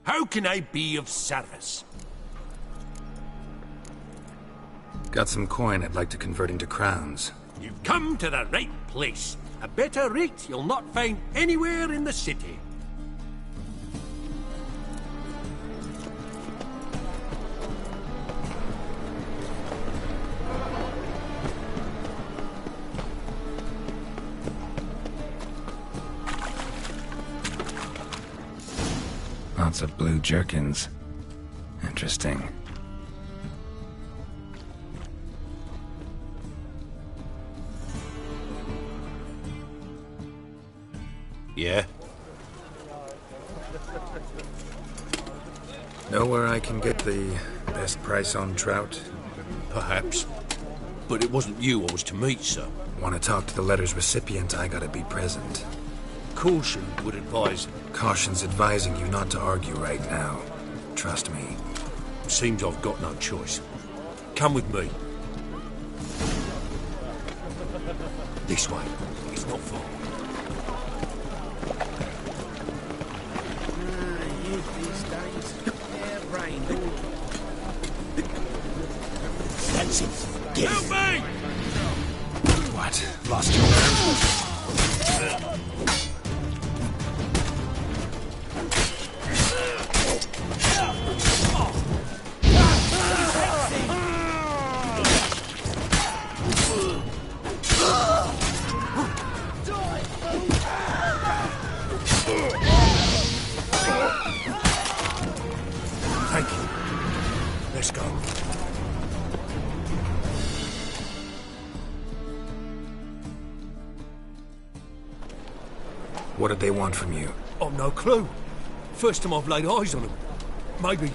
How can I be of service? Got some coin I'd like to convert into crowns. You've come to the right place. A better rate you'll not find anywhere in the city. Lots of blue jerkins. Interesting. Yeah? Know where I can get the best price on trout? Perhaps. But it wasn't you I was to meet, sir. Want to talk to the letter's recipient, I gotta be present. Caution would advise... Caution's advising you not to argue right now. Trust me. Seems I've got no choice. Come with me. This way. It's not far. That's it. Get Help me! What? Lost your nerve? Thank you. Let's go. What did they want from you? I've no clue. First time I've laid eyes on them. Maybe...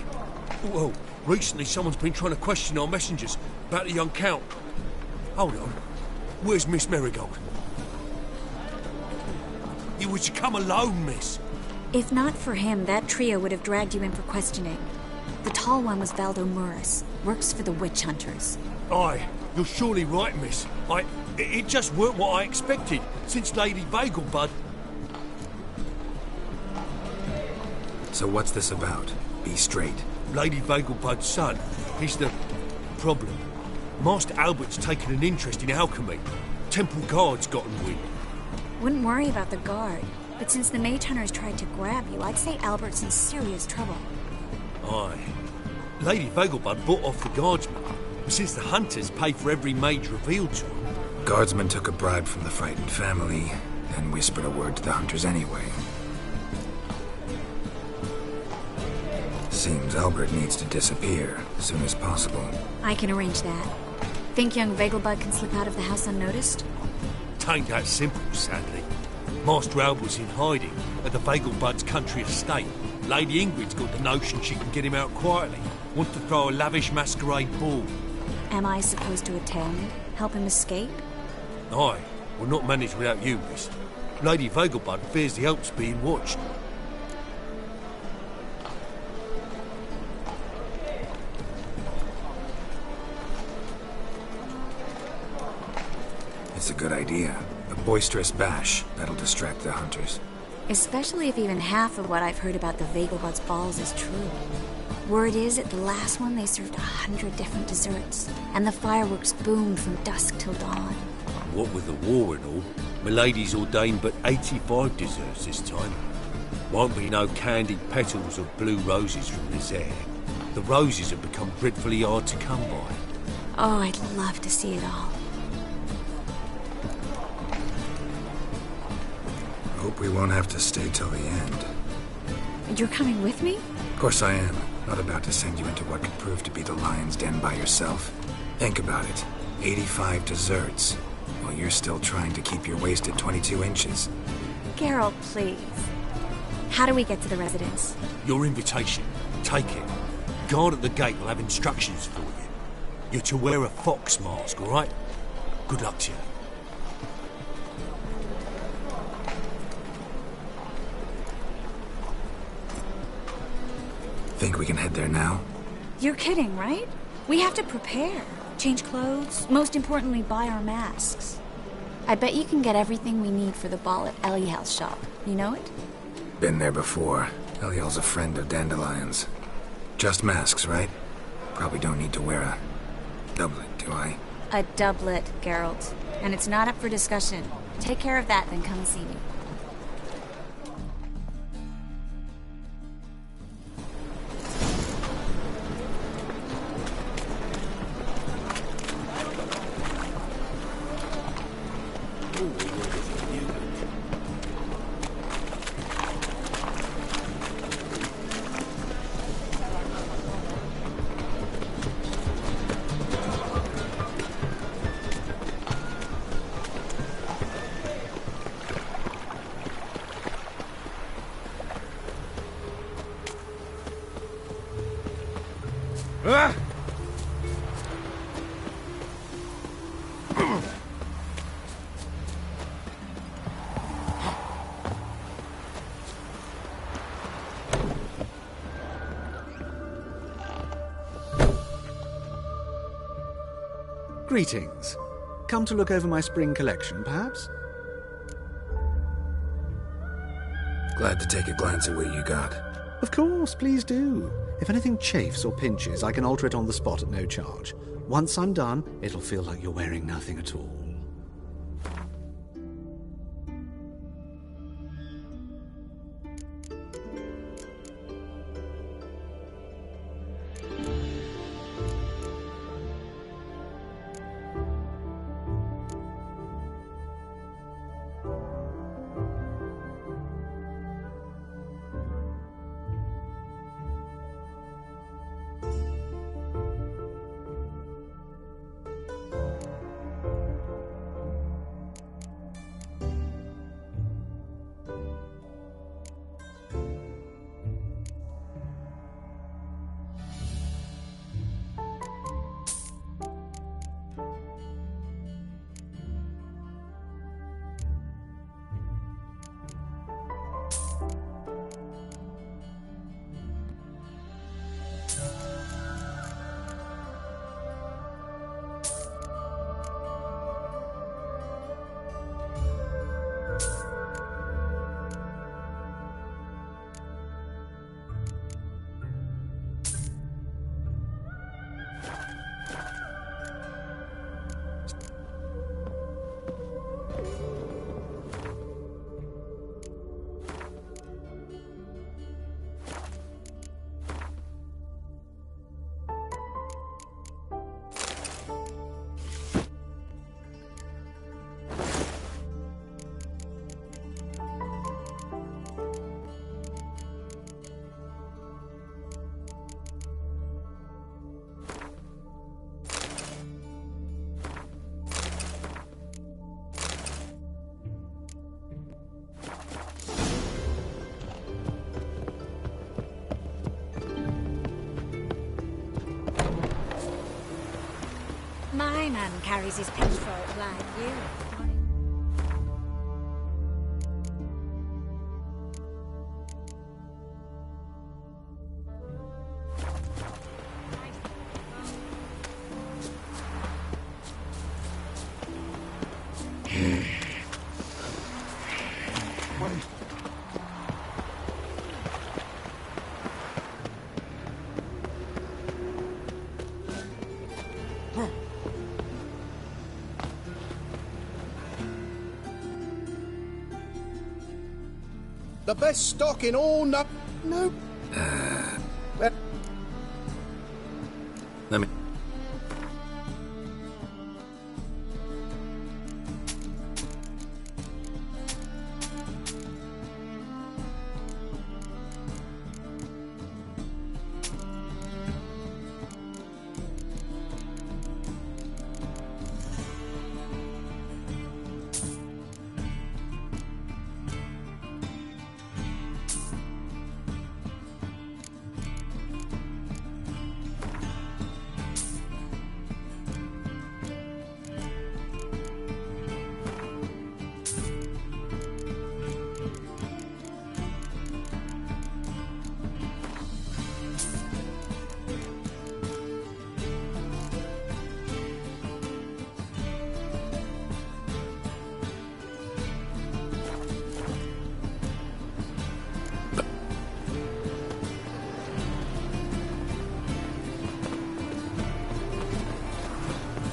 Well, recently someone's been trying to question our messengers about the young Count. Hold on. Where's Miss Marigold? You was to come alone, miss. If not for him, that trio would have dragged you in for questioning. The tall one was Valdo Muris. Works for the witch hunters. Aye, you're surely right, miss. It just weren't what I expected, since Lady Vegelbud... So what's this about? Be straight. Lady Vegelbud's son. He's the problem. Master Albert's taken an interest in alchemy. Temple Guard's gotten wind. Wouldn't worry about the guard. But since the mage hunters tried to grab you, I'd say Albert's in serious trouble. Aye. Lady Vegelbud bought off the guardsman. But since the hunters pay for every mage revealed to them... Guardsman took a bribe from the frightened family, then whispered a word to the hunters anyway. Seems Albert needs to disappear as soon as possible. I can arrange that. Think young Vegelbud can slip out of the house unnoticed? Tain't that simple, sadly. Master Albert's in hiding at the Vegelbud's country estate. Lady Ingrid's got the notion she can get him out quietly. Wants to throw a lavish masquerade ball. Am I supposed to attend? Help him escape? Aye, we'll not manage without you, miss. Lady Vegelbud fears the Alps being watched. It's a good idea. A boisterous bash that'll distract the hunters. Especially if even half of what I've heard about the Vegelbud's balls is true. Word is, at the last one they served 100 different desserts, and the fireworks boomed from dusk till dawn. What with the war and all, Milady's ordained but 85 desserts this time. Won't be no candied petals of blue roses from this air. The roses have become dreadfully hard to come by. Oh, I'd love to see it all. Hope we won't have to stay till the end. You're coming with me? Of course I am. Not about to send you into what could prove to be the lion's den by yourself. Think about it. 85 desserts, while you're still trying to keep your waist at 22 inches. Geralt, please. How do we get to the residence? Your invitation. Take it. Guard at the gate will have instructions for you. You're to wear a fox mask, all right? Good luck to you. Think we can head there now? You're kidding, right? We have to prepare. Change clothes. Most importantly, buy our masks. I bet you can get everything we need for the ball at Eliel's shop. You know it? Been there before. Eliel's a friend of Dandelion's. Just masks, right? Probably don't need to wear a doublet, do I? A doublet, Geralt. And it's not up for discussion. Take care of that, then come see me. Greetings. Come to look over my spring collection, perhaps? Glad to take a glance at what you got. Of course, please do. If anything chafes or pinches, I can alter it on the spot at no charge. Once I'm done, it'll feel like you're wearing nothing at all. My man carries his pitchfork like you. The best stock in all no... Let me...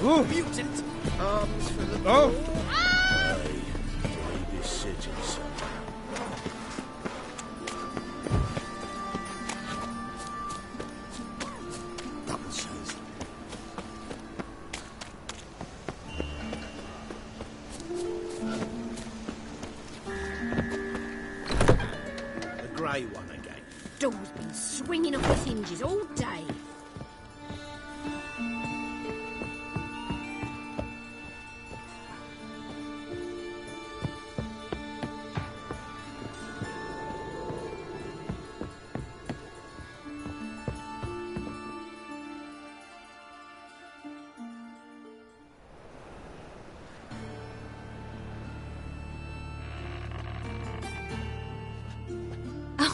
Ooh. Mutant! Arms for the... Oh! Aye, to this city somehow. Double says. The grey one again. Door's been swinging off its hinges all day.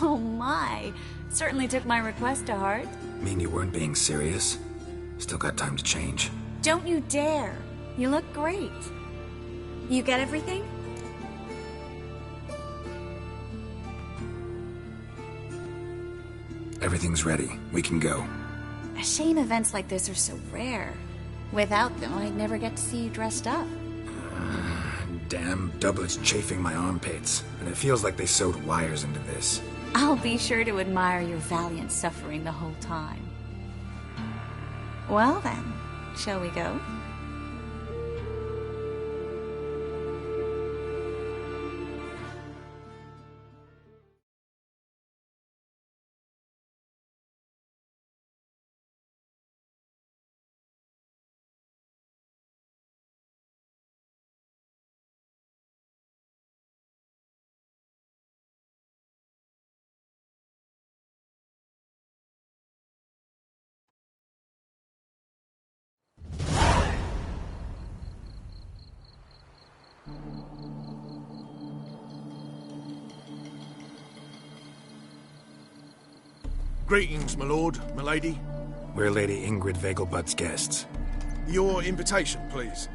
Oh my. Certainly took my request to heart. Mean you weren't being serious? Still got time to change. Don't you dare. You look great. You get everything? Everything's ready. We can go. A shame events like this are so rare. Without them, I'd never get to see you dressed up. Damn doublets chafing my armpits, and it feels like they sewed wires into this. I'll be sure to admire your valiant suffering the whole time. Well then, shall we go? Greetings, my lord, my lady. We're Lady Ingrid Vegelbud's guests. Your invitation, please.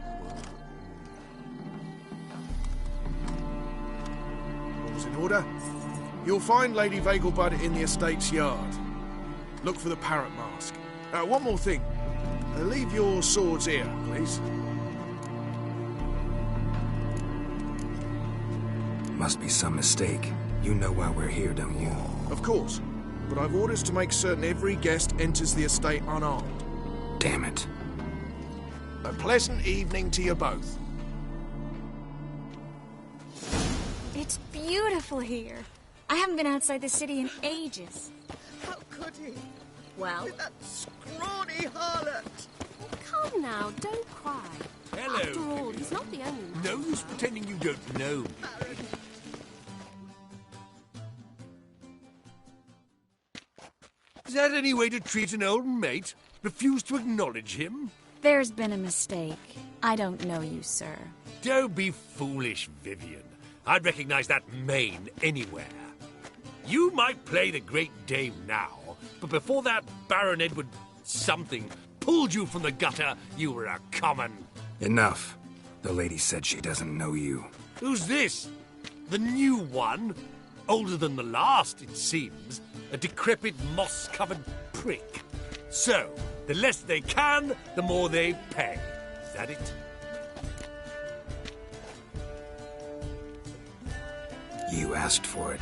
All's in order. You'll find Lady Vegelbud in the estate's yard. Look for the parrot mask. One more thing. Leave your swords here, please. Must be some mistake. You know why we're here, don't you? Of course. But I've orders to make certain every guest enters the estate unarmed. Damn it. A pleasant evening to you both. It's beautiful here. I haven't been outside the city in ages. How could he? Well? With that scrawny harlot. Oh, come now, don't cry. Hello. After all, he's not the only man. No use pretending you don't know me. Is that any way to treat an old mate? Refuse to acknowledge him? There's been a mistake. I don't know you, sir. Don't be foolish, Vivian. I'd recognize that mane anywhere. You might play the Great Dame now, but before that Baron Edward something pulled you from the gutter, you were a common... Enough. The lady said she doesn't know you. Who's this? The new one? Older than the last, it seems. A decrepit, moss-covered prick. So, the less they can, the more they pay. Is that it? You asked for it.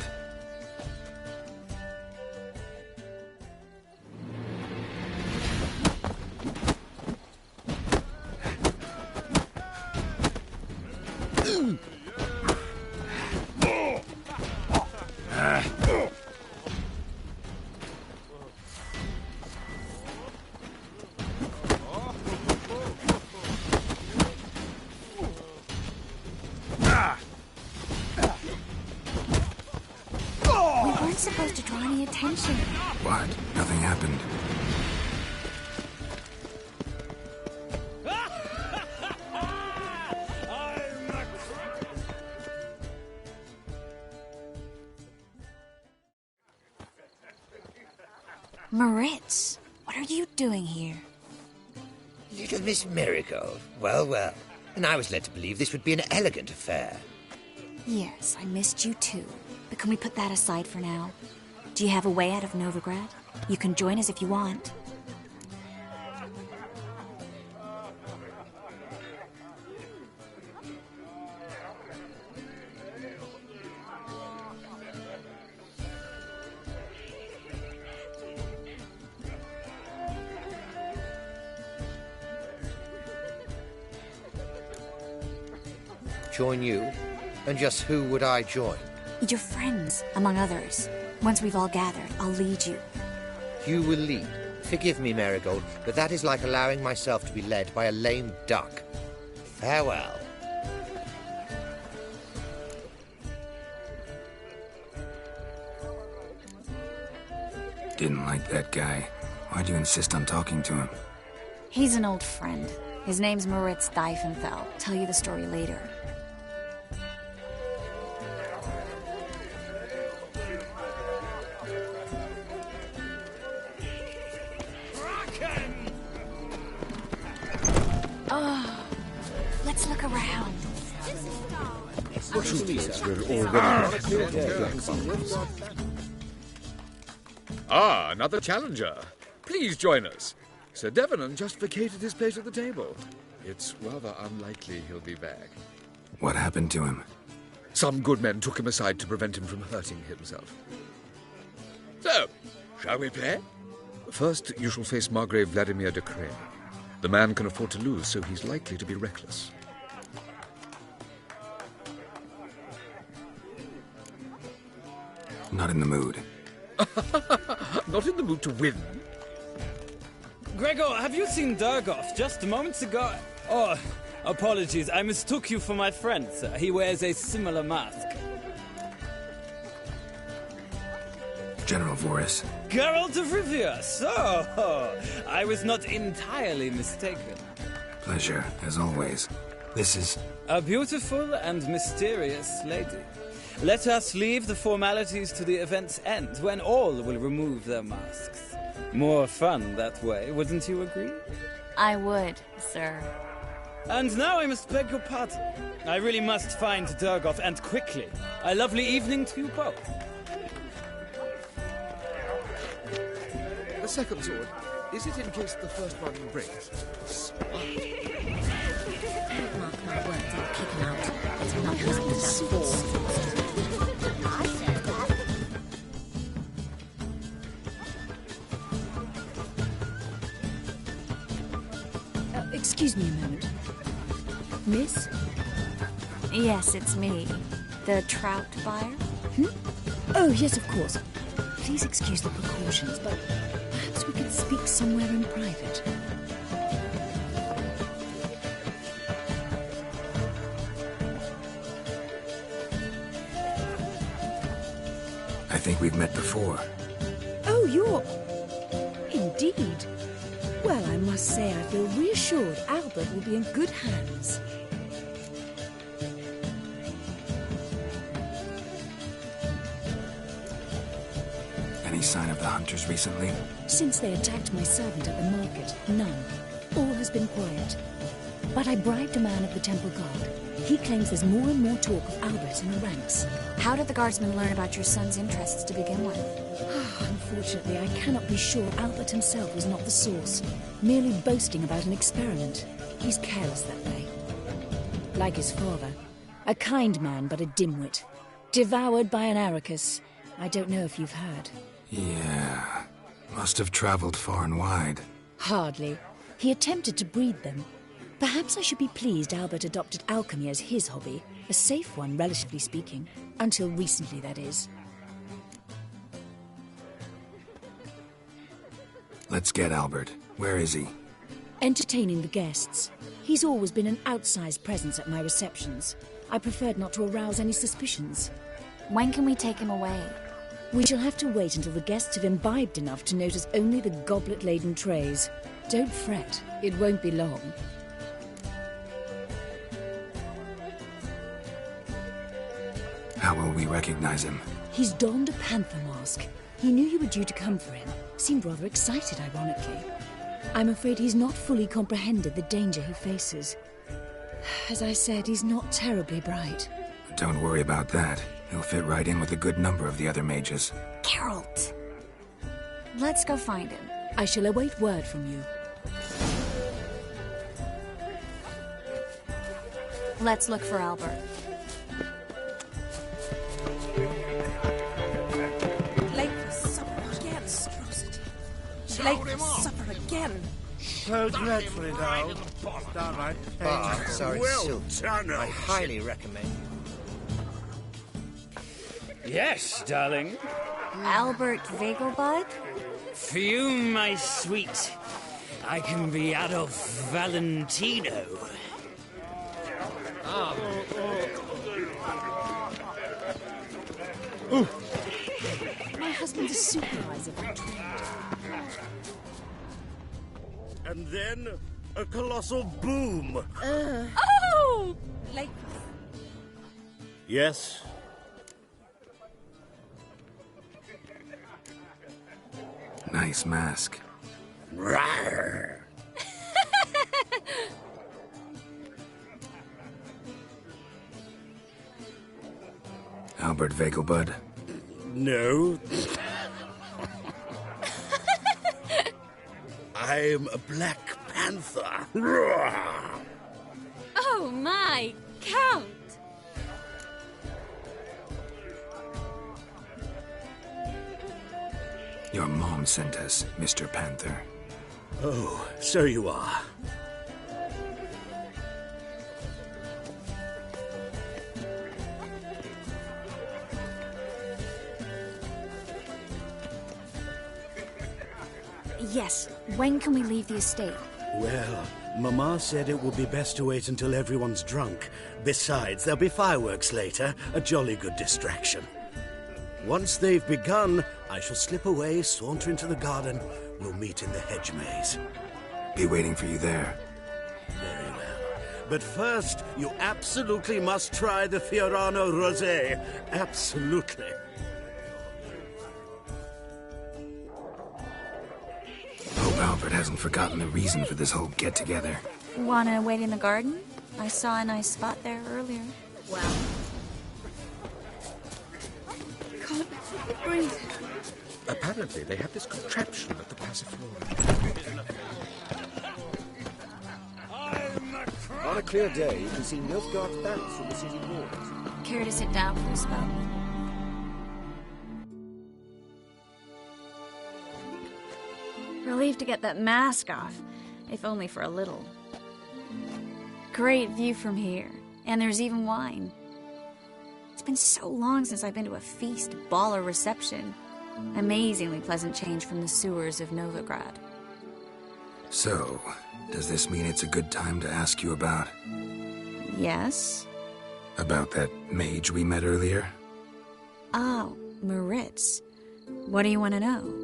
Supposed to draw any attention. What? Nothing happened. Moritz, what are you doing here? Little Miss Marigold. Well, well. And I was led to believe this would be an elegant affair. Yes, I missed you too. But can we put that aside for now? Do you have a way out of Novigrad? You can join us if you want. Join you? And just who would I join? Your friends, among others. Once we've all gathered, I'll lead you. You will lead. Forgive me, Marigold, but that is like allowing myself to be led by a lame duck. Farewell. Didn't like that guy. Why'd you insist on talking to him? He's an old friend. His name's Moritz Diefenfeld. Tell you the story later. Look around. Ah, another challenger. Please join us. Sir Devenant just vacated his place at the table. It's rather unlikely he'll be back. What happened to him? Some good men took him aside to prevent him from hurting himself. So, shall we play? First, you shall face Margrave Vladimir de Crane. The man can afford to lose, so he's likely to be reckless. Not in the mood. Not in the mood to win. Gregor, have you seen Durgoff just moments ago? Oh, apologies, I mistook you for my friend, sir. He wears a similar mask. General Voris. Geralt of Rivia, so I was not entirely mistaken. Pleasure, as always. This is... A beautiful and mysterious lady. Let us leave the formalities to the event's end, when all will remove their masks. More fun that way, wouldn't you agree? I would, sir. And now I must beg your pardon. I really must find Durgoff, and quickly. A lovely evening to you both. The second sword, is it in case the first one breaks? Mark my words, I'll kick him out. It's not listening to that fool. Excuse me a moment. Miss? Yes, it's me. The trout buyer? Oh, yes, of course. Please excuse the precautions, but perhaps we could speak somewhere in private. I think we've met before. Oh, you're... Indeed. Well, I must say I feel reassured Albert will be in good hands. Any sign of the hunters recently? Since they attacked my servant at the market, none. All has been quiet. But I bribed a man of the Temple Guard. He claims there's more and more talk of Albert in the ranks. How did the guardsmen learn about your son's interests to begin with? Unfortunately, I cannot be sure Albert himself was not the source, merely boasting about an experiment. He's careless that way. Like his father. A kind man, but a dimwit. Devoured by an Arrakis. I don't know if you've heard. Yeah. Must have traveled far and wide. Hardly. He attempted to breed them. Perhaps I should be pleased Albert adopted alchemy as his hobby. A safe one, relatively speaking. Until recently, that is. Let's get Albert. Where is he? Entertaining the guests. He's always been an outsized presence at my receptions. I preferred not to arouse any suspicions. When can we take him away? We shall have to wait until the guests have imbibed enough to notice only the goblet-laden trays. Don't fret, it won't be long. How will we recognize him? He's donned a panther mask. He knew you were due to come for him. Seemed rather excited, ironically. I'm afraid he's not fully comprehended the danger he faces. As I said, he's not terribly bright. Don't worry about that. He'll fit right in with a good number of the other mages. Geralt! Let's go find him. I shall await word from you. Let's look for Albert. Late for supper again. Late for supper again. So dreadfully dull. Downright. Ah, sorry, Well Silt. I highly recommend. Yes, darling. Albert Vegelbud? For you, my sweet, I can be Adolf Valentino. My husband's a supervisor by trade. And then a colossal boom. Oh! Late. Yes. Nice mask. Rawr. Albert Vegelbud? No. I'm a Black Panther. Oh my, Count! Your mom sent us, Mr. Panther. Oh, so you are. Yes, when can we leave the estate? Well, Mama said it would be best to wait until everyone's drunk. Besides, there'll be fireworks later, a jolly good distraction. Once they've begun, I shall slip away, saunter into the garden. We'll meet in the hedge maze. Be waiting for you there. Very well. But first, you absolutely must try the Fiorano Rosé. Absolutely. Hope Albert hasn't forgotten the reason for this whole get-together. Wanna wait in the garden? I saw a nice spot there earlier. Well. Can't breathe. Apparently, they have this contraption at the Passiflora. On a clear day, you can see Nilfgaard's banks from the city walls. Care to sit down for a spell? Relieved to get that mask off, if only for a little. Great view from here, and there's even wine. It's been so long since I've been to a feast, ball, or reception. Amazingly pleasant change from the sewers of Novigrad. So, does this mean it's a good time to ask you about... Yes? About that mage we met earlier? Oh, Moritz. What do you want to know?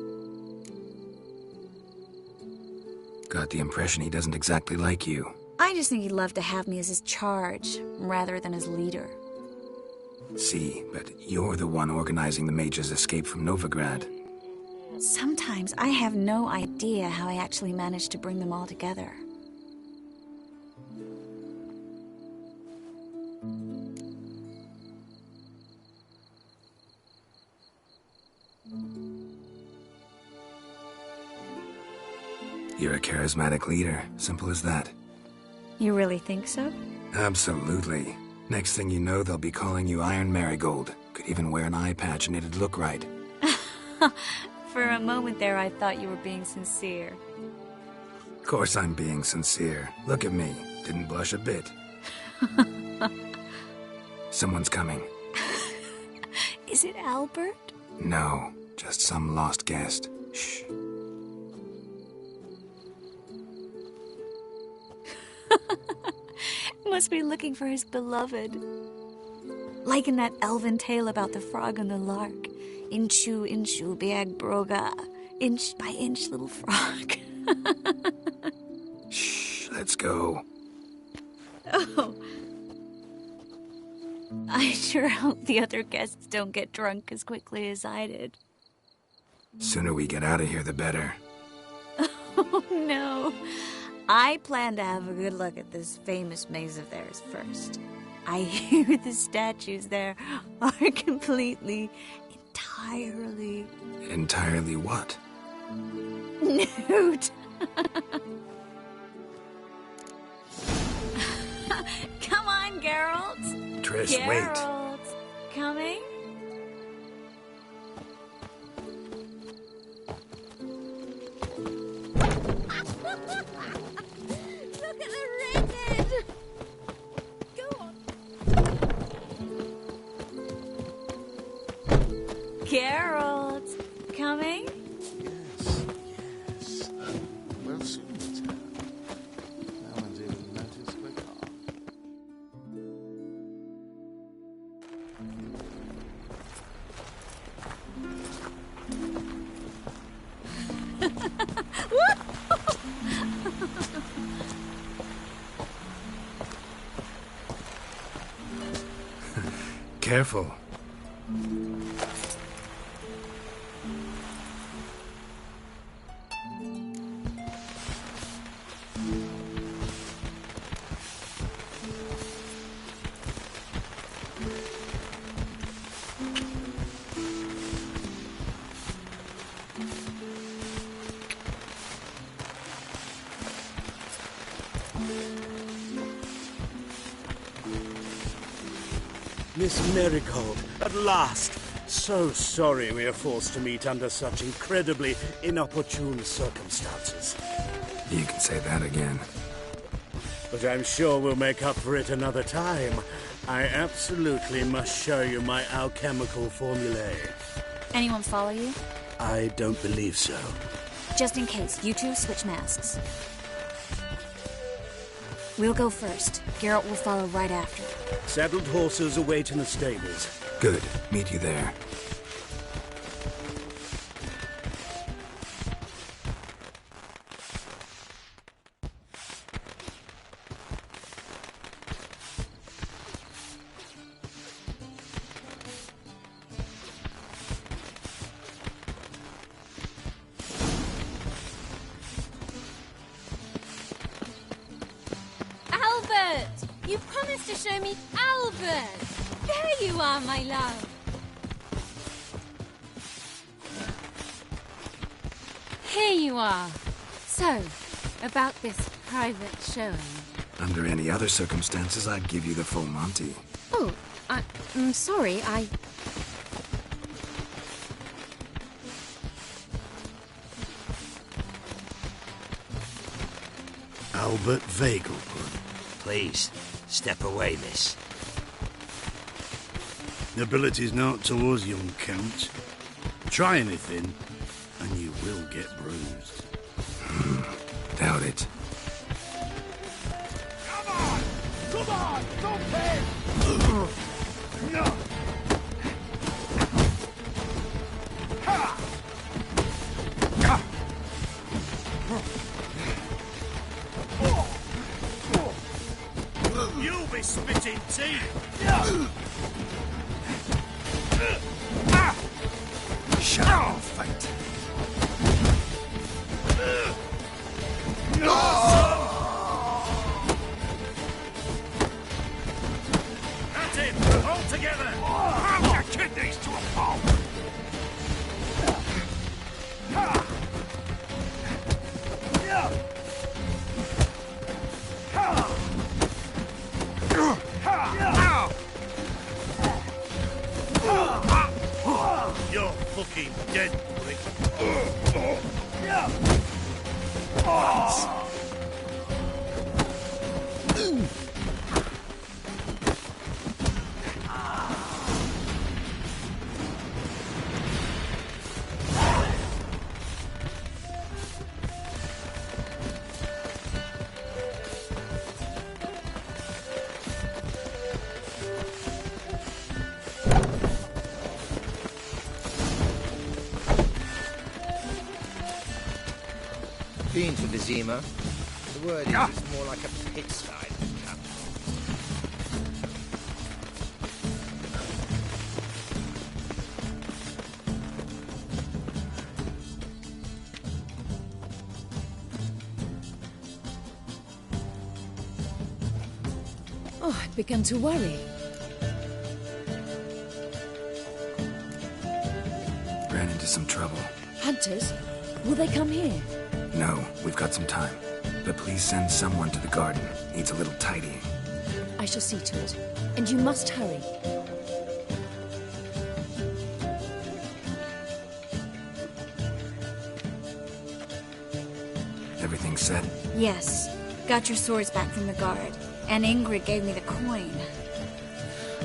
Got the impression he doesn't exactly like you. I just think he'd love to have me as his charge, rather than his leader. See, but you're the one organizing the mage's escape from Novigrad. Sometimes I have no idea how I actually managed to bring them all together. You're a charismatic leader. Simple as that. You really think so? Absolutely. Next thing you know, they'll be calling you Iron Marigold. Could even wear an eye patch and it'd look right. For a moment there, I thought you were being sincere. Of course I'm being sincere. Look at me. Didn't blush a bit. Someone's coming. Is it Albert? No, just some lost guest. Shh. Must be looking for his beloved. Like in that elven tale about the frog and the lark. Inchu, inchu, biag broga. Inch by inch, little frog. Shh, let's go. Oh. I sure hope the other guests don't get drunk as quickly as I did. Sooner we get out of here, the better. Oh, no. I plan to have a good look at this famous maze of theirs first. I hear the statues there are completely, entirely... Entirely what? Nude. Come on, Geralt. Trish, Geralt. wait. Coming? Look at the redhead! Go on. Geralt. Coming? Yes. Well, soon return. No one's even noticed we're gone. Careful. Miss Marigold, at last! So sorry we are forced to meet under such incredibly inopportune circumstances. You can say that again. But I'm sure we'll make up for it another time. I absolutely must show you my alchemical formulae. Anyone follow you? I don't believe so. Just in case, you two switch masks. We'll go first. Geralt will follow right after. Saddled horses await in the stables. Good. Meet you there. You promised to show me Albert! There you are, my love! Here you are. So, about this private showing. Under any other circumstances, I'd give you the full Monty. Oh, I'm sorry, Albert Vegelbud. Please, step away, miss. Nobility's not towards young Count. Try anything, and you will get bruised. Doubt it. Come on! Don't pay! No! Ha! You'll be spitting teeth! Shut up and fight. At him! All together! Pound your kidneys to a pulp! You're fucking dead, prick. Been to Vizima. The word is it's more like a pigsty than a camp. Oh, I'd begun to worry. Ran into some trouble. Hunters? Will they come here? No, we've got some time. But please send someone to the garden. Needs a little tidying. I shall see to it. And you must hurry. Everything set? Yes. Got your swords back from the guard. And Ingrid gave me the coin.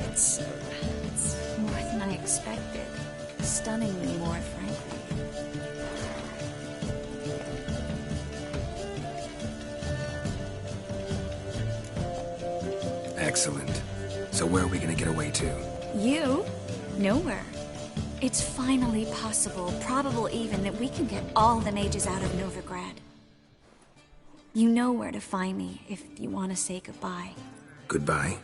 It's more than I expected. Stunningly more, frankly. Excellent. So where are we gonna get away to? You? Nowhere. It's finally possible, probable even, that we can get all the mages out of Novigrad. You know where to find me if you want to say goodbye. Goodbye?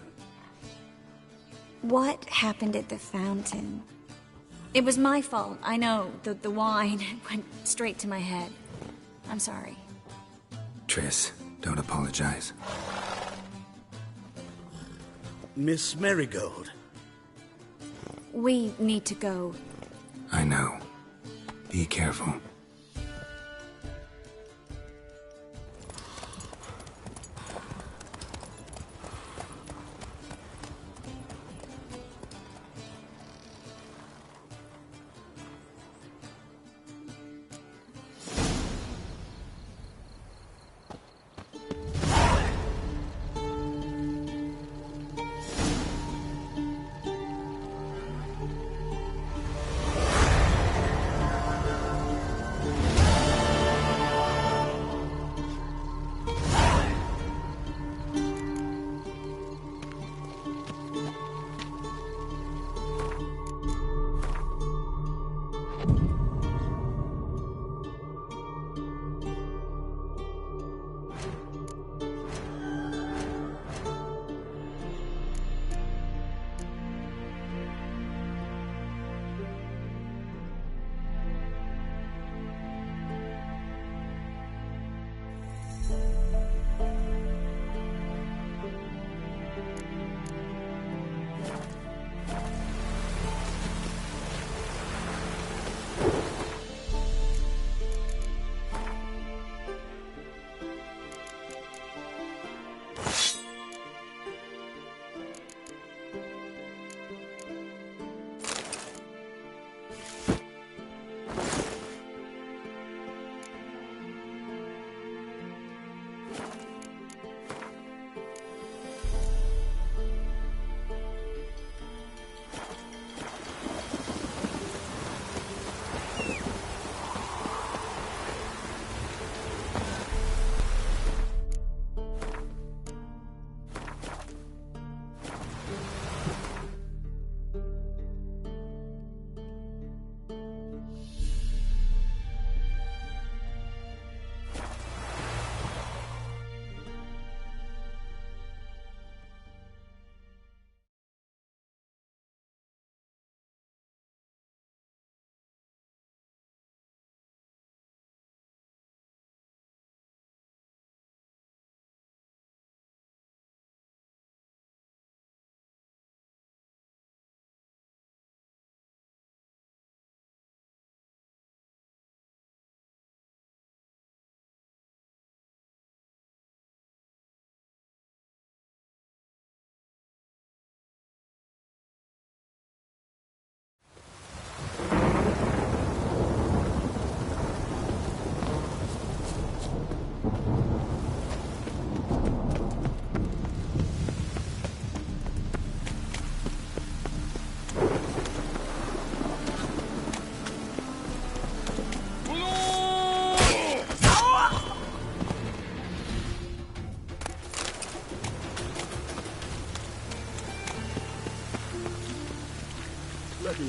What happened at the fountain? It was my fault, I know. The wine went straight to my head. I'm sorry. Triss, don't apologize. Miss Marigold. We need to go. I know. Be careful.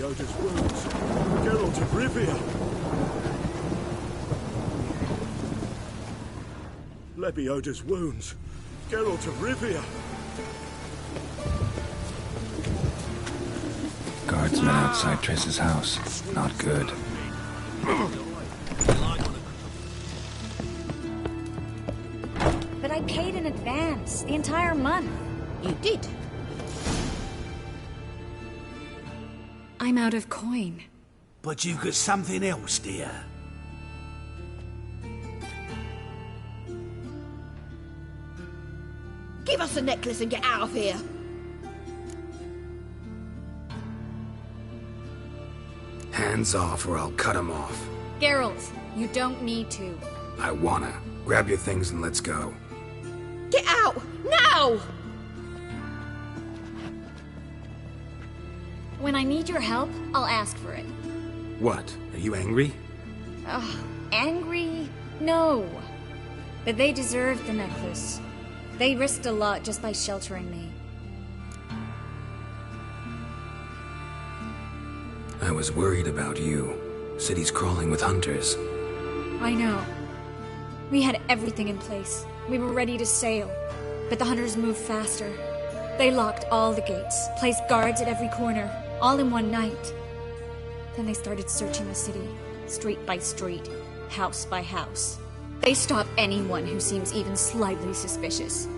Lebioda's wounds. Geralt of Rivia. Lebioda's wounds. Geralt of Rivia. Guardsmen outside Triss's house. Not good. But I paid in advance, the entire month. You did? I'm out of coin. But you've got something else, dear. Give us the necklace and get out of here. Hands off or I'll cut him off. Geralt, you don't need to. I wanna. Grab your things and let's go. Get out! Now! When I need your help, I'll ask for it. What? Are you angry? Ugh, angry? No. But they deserved the necklace. They risked a lot just by sheltering me. I was worried about you. City's crawling with hunters. I know. We had everything in place. We were ready to sail. But the hunters moved faster. They locked all the gates, placed guards at every corner, all in one night. Then they started searching the city, street by street, house by house. They stop anyone who seems even slightly suspicious.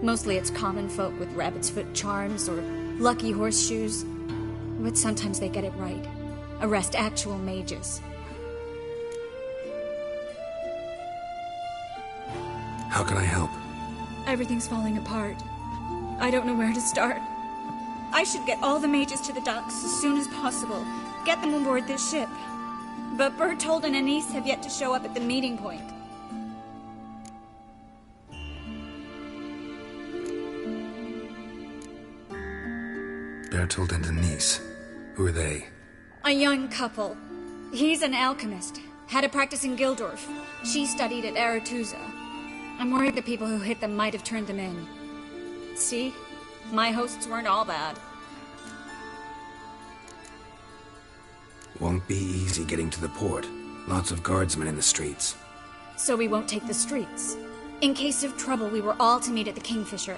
Mostly it's common folk with rabbit's foot charms or lucky horseshoes. But sometimes they get it right. Arrest actual mages. How can I help? Everything's falling apart. I don't know where to start. I should get all the mages to the docks as soon as possible. Get them aboard this ship. But Bertold and Anise have yet to show up at the meeting point. Bertold and Anise. Who are they? A young couple. He's an alchemist. Had a practice in Gildorf. She studied at Aretuza. I'm worried the people who hit them might have turned them in. See? My hosts weren't all bad. Won't be easy getting to the port. Lots of guardsmen in the streets. So we won't take the streets. In case of trouble, we were all to meet at the Kingfisher.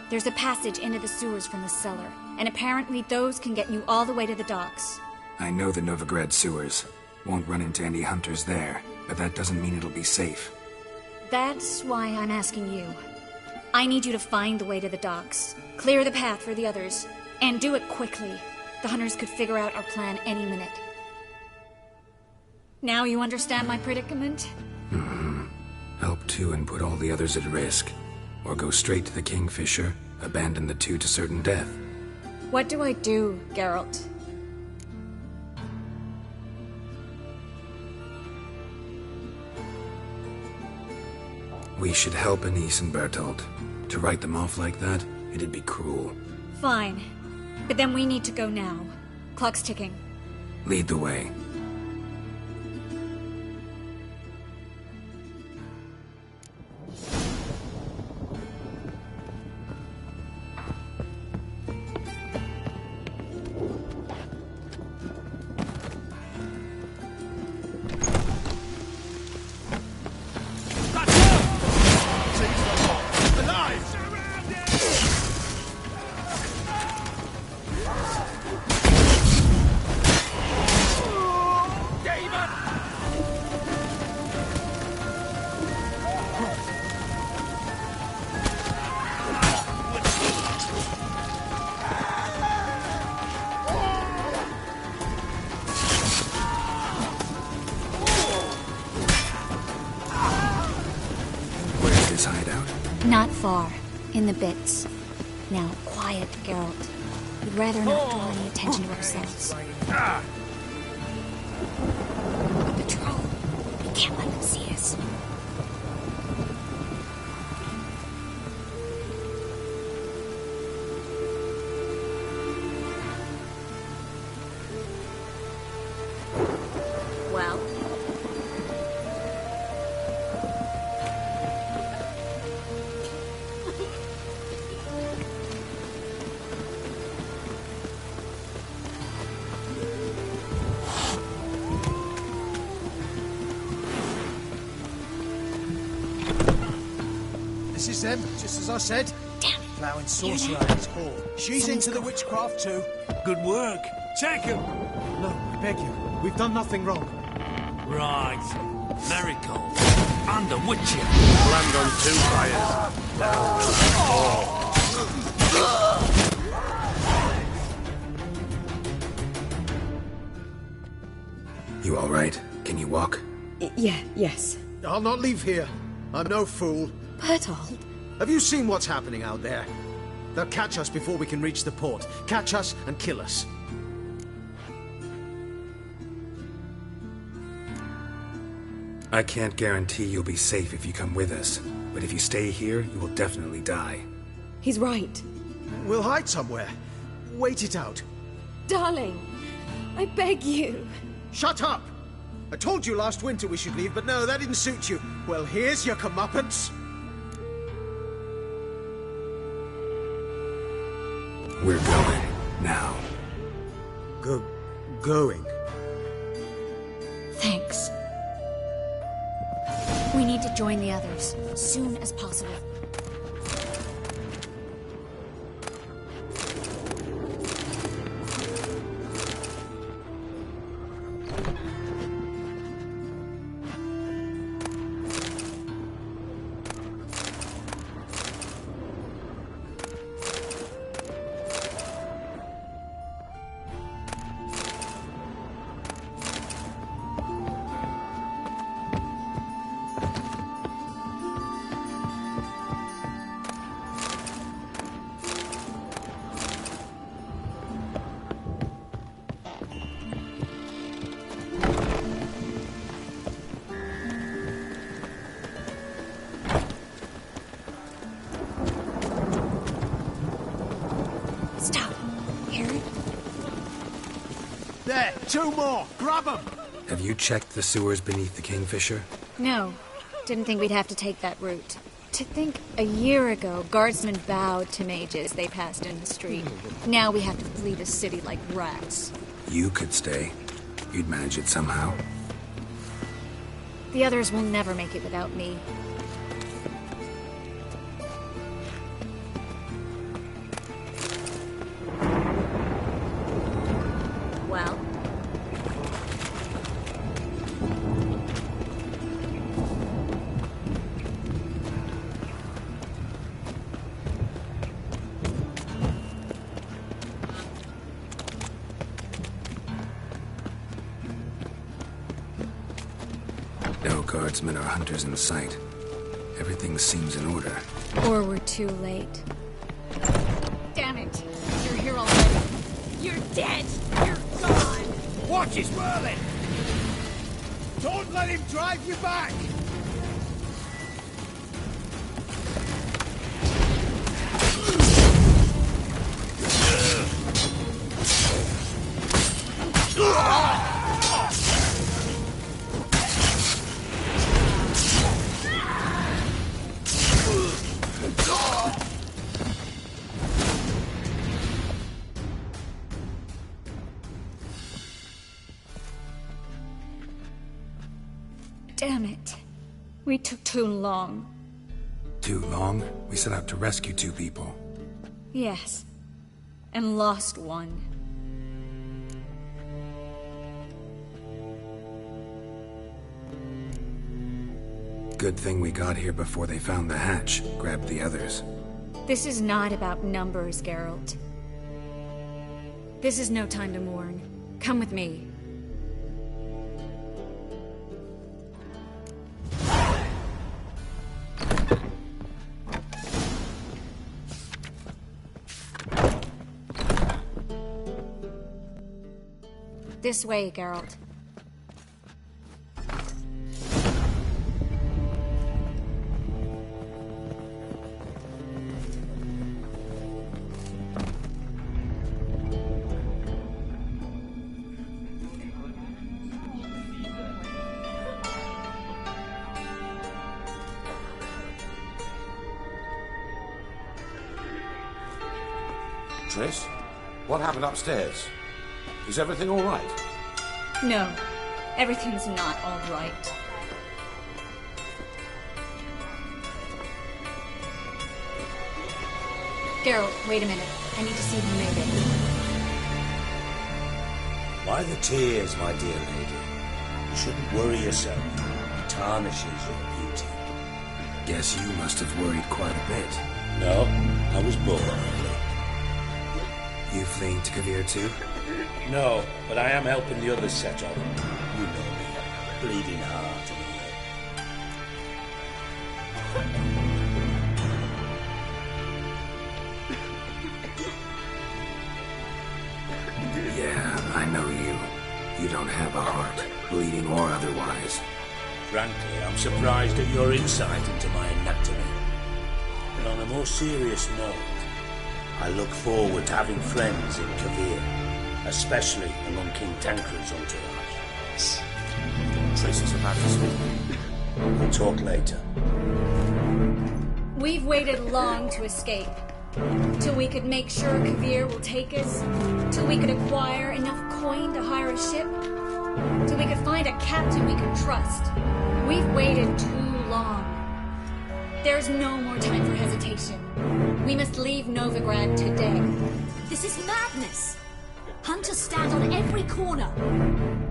There's a passage into the sewers from the cellar, and apparently those can get you all the way to the docks. I know the Novigrad sewers. Won't run into any hunters there, but that doesn't mean it'll be safe. That's why I'm asking you. I need you to find the way to the docks, clear the path for the others, and do it quickly. The hunters could figure out our plan any minute. Now you understand my predicament? Mm-hmm. Help two and put all the others at risk. Or go straight to the Kingfisher, abandon the two to certain death. What do I do, Geralt? We should help Anise and Bertold. To write them off like that, it'd be cruel. Fine. But then we need to go now. Clock's ticking. Lead the way. Not far. In the bits. Now, quiet, Geralt. We'd rather not draw any attention to ourselves. A patrol. We can't let them see us. Well? This is them, just as I said. Damn it. Plowing sorcerer at his whore. She's into the witchcraft too. Good work. Take him. No, I beg you. We've done nothing wrong. Right. Marigold. Under witcher. Land on two fires. Now will fall. You all right? Can you walk? Yes. I'll not leave here. I'm no fool. Bertold. Have you seen what's happening out there? They'll catch us before we can reach the port. Catch us and kill us. I can't guarantee you'll be safe if you come with us, but if you stay here, you will definitely die. He's right. We'll hide somewhere. Wait it out. Darling, I beg you. Shut up! I told you last winter we should leave, but no, that didn't suit you. Well, here's your comeuppance. We're going now. Going? Thanks. We need to join the others as soon as possible. There, two more. Grab them. Have you checked the sewers beneath the Kingfisher? No. Didn't think we'd have to take that route. To think a year ago, guardsmen bowed to mages they passed in the street. Now we have to flee the city like rats. You could stay. You'd manage it somehow. The others will never make it without me. Well? No guardsmen or hunters in sight. Everything seems in order. Or we're too late. Damn it! You're here already. You're dead! You're gone! Watch his whirling! Don't let him drive you back! Damn it. We took too long. Too long? We set out to rescue two people. Yes. And lost one. Good thing we got here before they found the hatch, grabbed the others. This is not about numbers, Geralt. This is no time to mourn. Come with me. This way, Geralt. Triss, what happened upstairs? Is everything all right? No, everything's not all right. Geralt, wait a minute. I need to see who made it. Why the tears, my dear lady? You shouldn't worry yourself. It tarnishes your beauty. Guess you must have worried quite a bit. No, I was born early. You fleeing to Kavir too? No, but I am helping the others set up. You know me. Bleeding heart and Yeah, I know you. You don't have a heart, bleeding or otherwise. frankly, I'm surprised at your insight into my anatomy. But on a more serious note, I look forward to having friends in Kavir, especially among King Tancred's entourage. Tracy's about to speak. We'll talk later. We've waited long to escape. Till we could make sure Kavir will take us. Till we could acquire enough coin to hire a ship. Till we could find a captain we could trust. We've waited too long. There's no more time for hesitation. We must leave Novigrad today. This is madness! Hunters stand on every corner.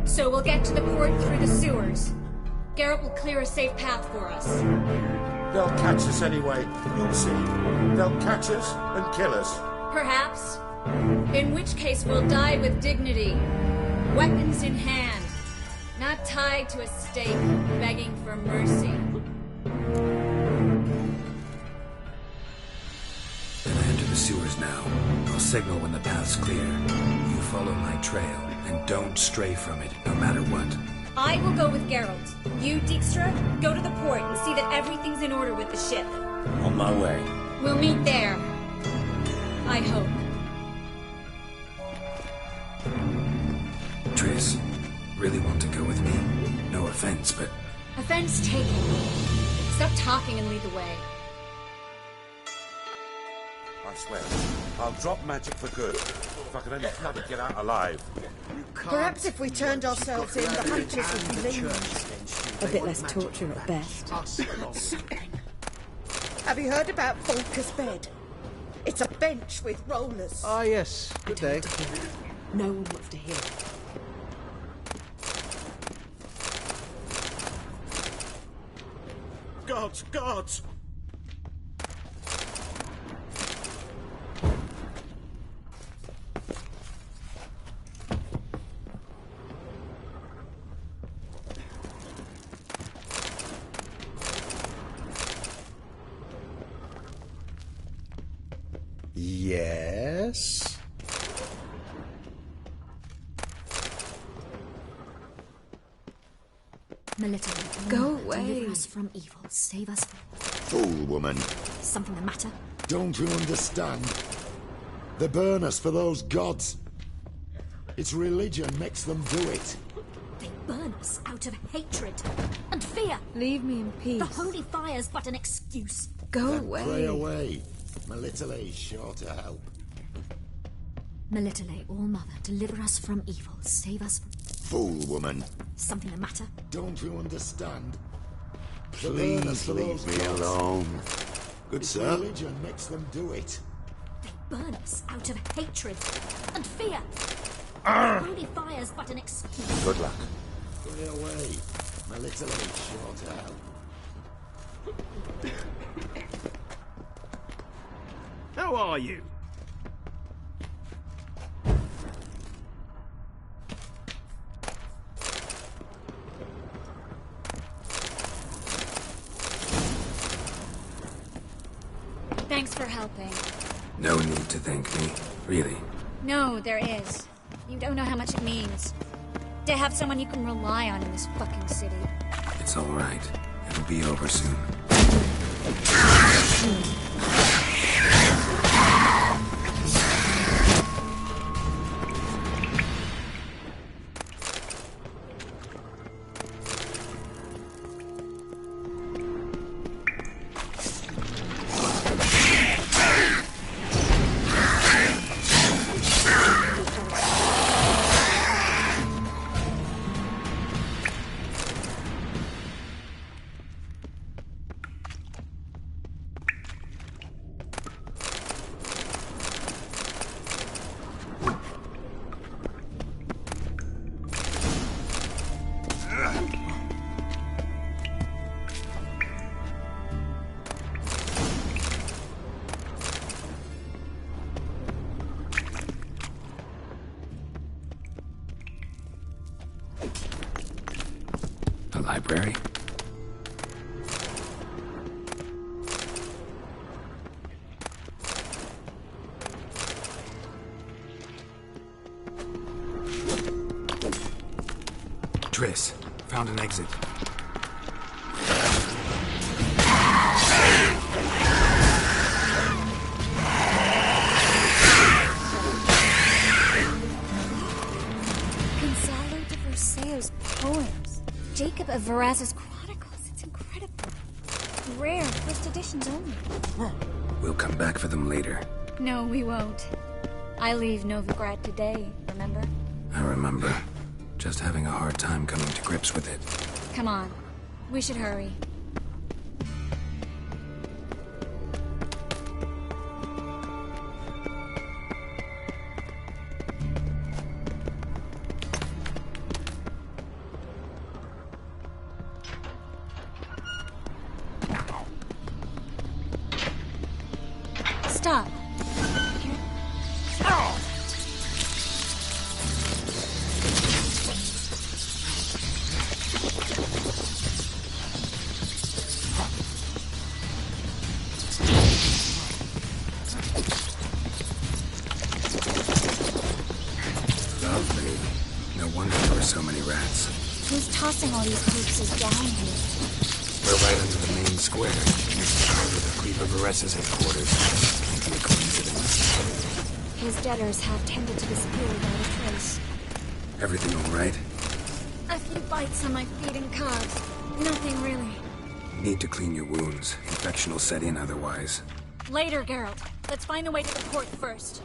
So we'll get to the port through the sewers. Geralt will clear a safe path for us. They'll catch us anyway. You'll see. They'll catch us and kill us. Perhaps. In which case we'll die with dignity. Weapons in hand. Not tied to a stake, begging for mercy. Then I enter the sewers now. I'll signal when the path's clear. You follow my trail, and don't stray from it, no matter what. I will go with Geralt. You, Dijkstra, go to the port and see that everything's in order with the ship. On my way. We'll meet there. I hope. Triss, really want to go with me? No offense, but... Offense taken. Stop talking and lead the way. I swear, I'll drop magic for good. If I could only bloody get out alive. Perhaps if we turned ourselves in, the hunters would be lenient. A bit less torture at best. Have you heard about Volker's bed? It's a bench with rollers. Ah, yes. Good day. No one wants to hear it. Guards! Guards! Yes? Melita, Go away. Deliver us from evil. Save us from... Fool woman. Something the matter? Don't you understand? They burn us for those gods. It's religion makes them do it. They burn us out of hatred and fear. Leave me in peace. The holy fire's but an excuse. Go Then away. Pray away. Melitele's sure to help. Melitele, All-Mother, deliver us from evil. Save us from... Fool woman. Something the matter? Don't you understand? They Please burn us for leave those me gods. alone. Good It's sir. religion makes them do it. They burn us out of hatred and fear. Arr! The holy fire's but an excuse. Good luck. Pray away. Melitele's sure to help. How are you? Thanks for helping. No need to thank me, really. No, there is. You don't know how much it means. To have someone you can rely on in this fucking city. It's all right. It'll be over soon. library? Triss, found an exit. Gonzalo de Verseo's poems. Jacob of Varaz's chronicles. It's incredible. Rare, first editions only. We'll come back for them later. No, we won't. I leave Novigrad today, remember? I remember. Just having a hard time coming to grips with it. Come on. We should hurry. Stop. Lovely. No wonder there were so many rats. Who's tossing all these corpses down here? We're right under the main square. Probably the Creep of Vares's headquarters. Can't be a coincidence. His debtors have tended to disappear without a trace. Everything all right? A few bites on my feet and calves. Nothing really. Need to clean your wounds. Infection will set in otherwise. Later, Geralt. Let's find a way to the port first.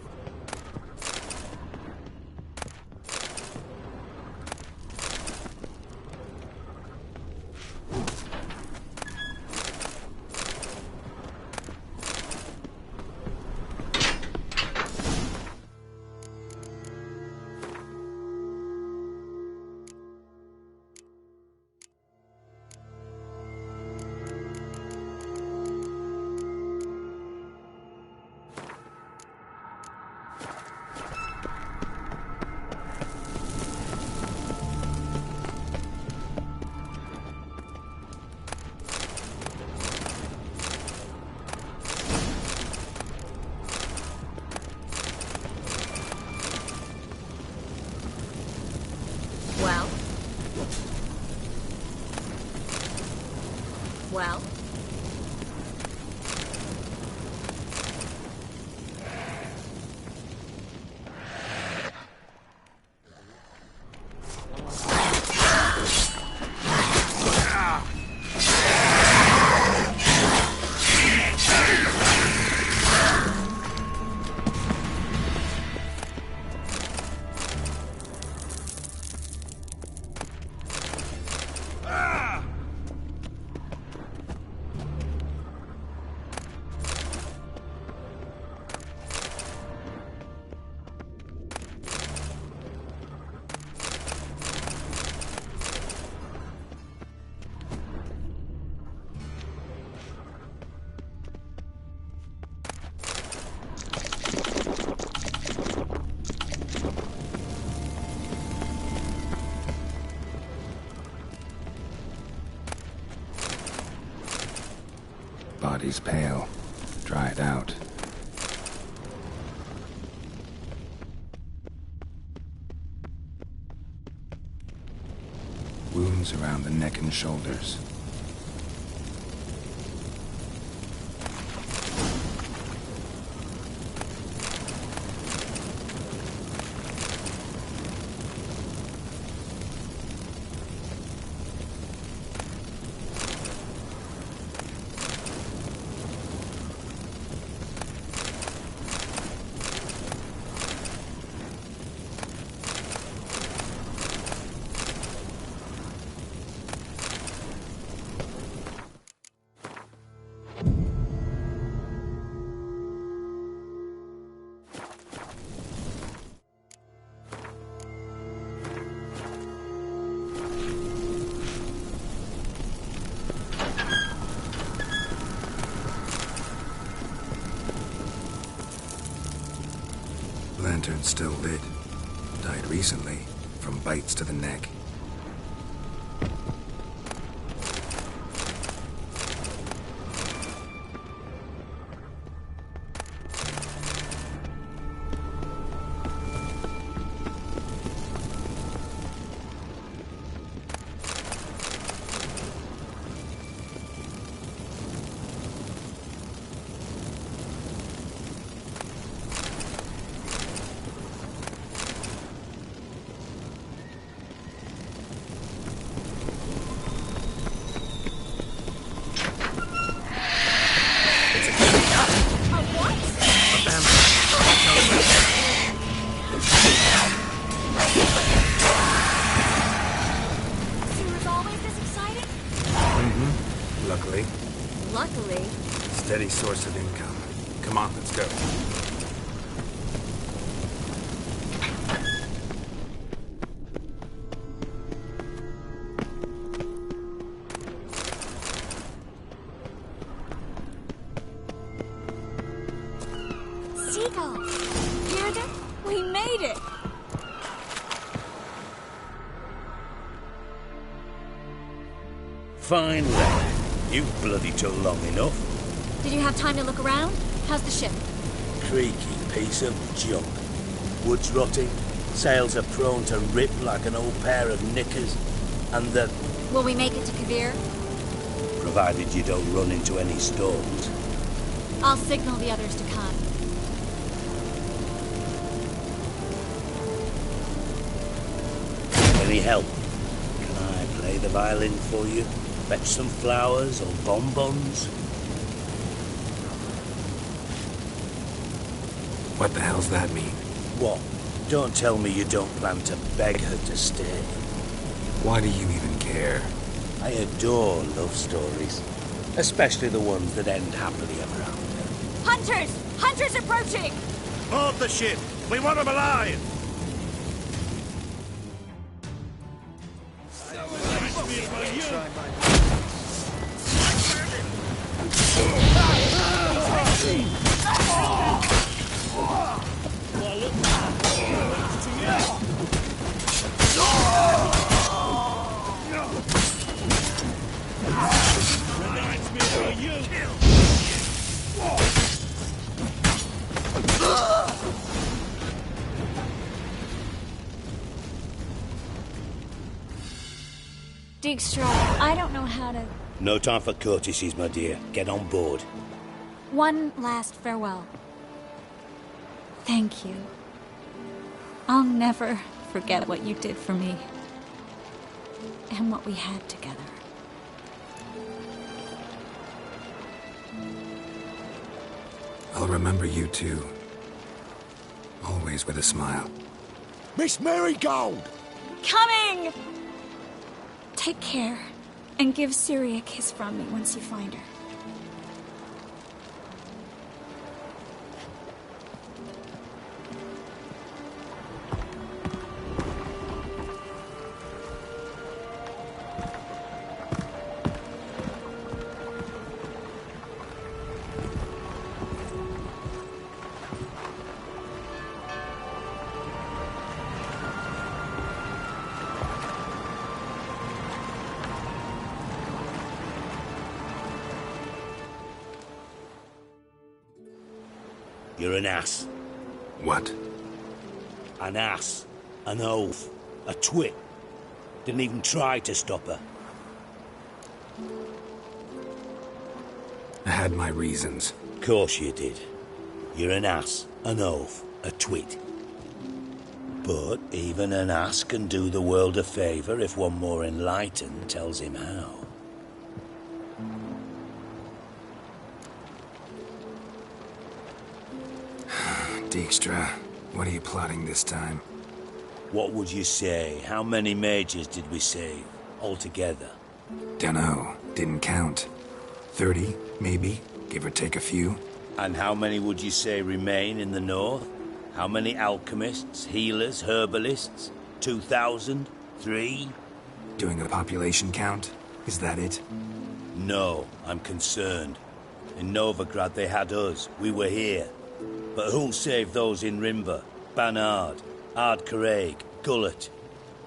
Well? Body's pale, dried out. Wounds around the neck and shoulders. Lantern still lit. Died recently, from bites to the neck. Luckily. Luckily. Steady source of income. Come on, let's go. Seagull! Hear them? We made it! Fine lad. You bloody took long enough. Did you have time to look around? How's the ship? Creaky piece of junk. Wood's rotting, sails are prone to rip like an old pair of knickers, and the... Will we make it to Kavir? Provided you don't run into any storms. I'll signal the others to come. Any help? Can I play the violin for you? Fetch some flowers or bonbons? What the hell's that mean? What? Don't tell me you don't plan to beg her to stay. Why do you even care? I adore love stories. Especially the ones that end happily ever after. Hunters! Hunters approaching! Board the ship! We want them alive! Dijkstra, I don't know how to... No time for courtesies, my dear. Get on board. One last farewell. Thank you. I'll never forget what you did for me. And what we had together. I'll remember you too. Always with a smile. Miss Marigold! Coming! Take care, and give Siri a kiss from me once you find her. You're an ass. What? An ass. An oaf. A twit. Didn't even try to stop her. I had my reasons. Course you did. You're an ass, an oaf, a twit. But even an ass can do the world a favour if one more enlightened tells him how. Dijkstra, what are you plotting this time? What would you say? How many mages did we save, altogether? Dunno. Didn't count. 30, maybe? Give or take a few? And how many would you say remain in the north? How many alchemists, healers, herbalists? 2,000? 3? Doing a population count? Is that it? No, I'm concerned. In Novigrad they had us. We were here. But who'll save those in Rimba? Banard, Ardcaraig, Gullet?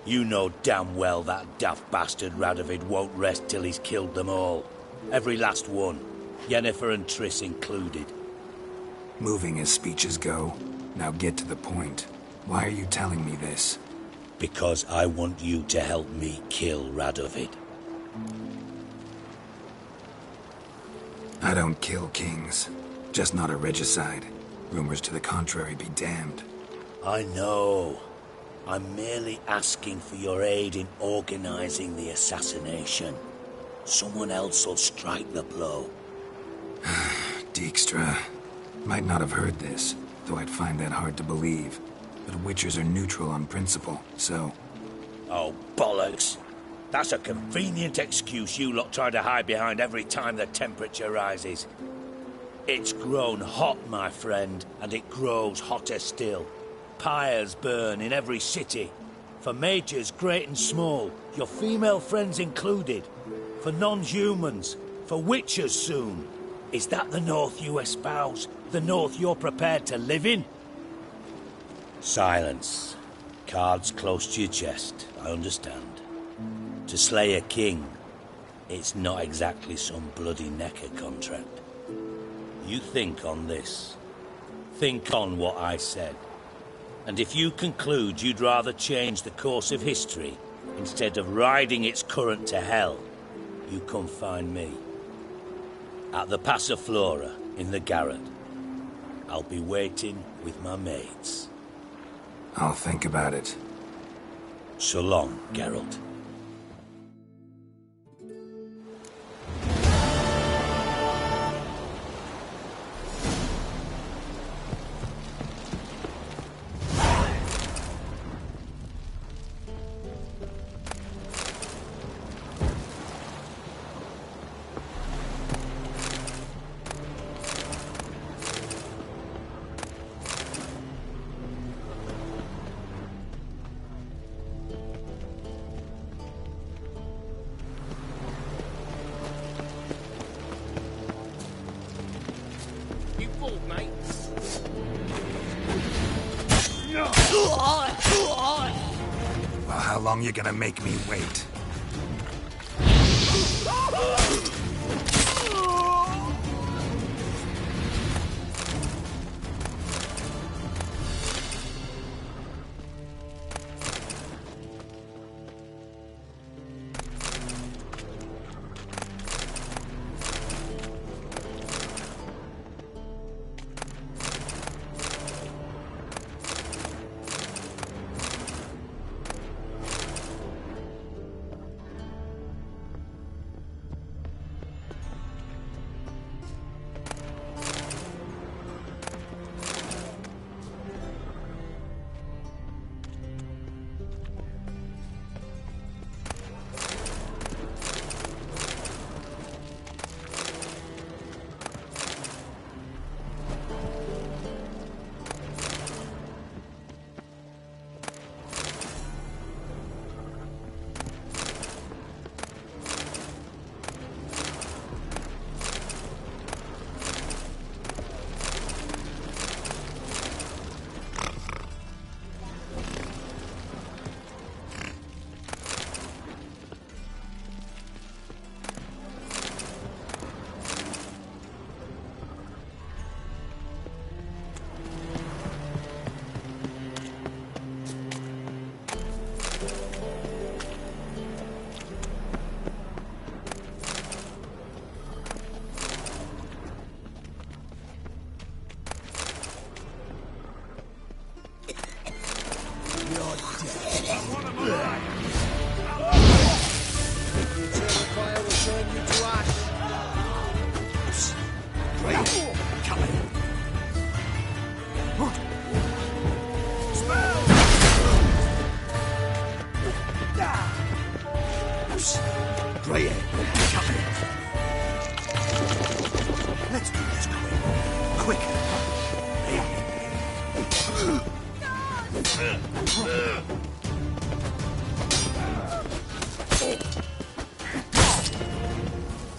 You know damn well that daft bastard Radovid won't rest till he's killed them all. Every last one. Yennefer and Triss included. Moving as speeches go. Now get to the point. Why are you telling me this? Because I want you to help me kill Radovid. I don't kill kings. Just not a regicide. Rumors to the contrary be damned. I know. I'm merely asking for your aid in organizing the assassination. Someone else will strike the blow. Dijkstra. Might not have heard this, though I'd find that hard to believe. But Witchers are neutral on principle, so... Oh, bollocks. That's a convenient excuse you lot try to hide behind every time the temperature rises. It's grown hot, my friend, and it grows hotter still. Pyres burn in every city. For majors, great and small, your female friends included. For non-humans, for witchers soon. Is that the North you espouse? The North you're prepared to live in? Silence. Cards close to your chest, I understand. To slay a king, it's not exactly some bloody necker contract. You think on this. Think on what I said. And if you conclude you'd rather change the course of history instead of riding its current to hell, you come find me. At the Passiflora, in the garret. I'll be waiting with my mates. I'll think about it. So long, Geralt. Well, how long you gonna make me wait?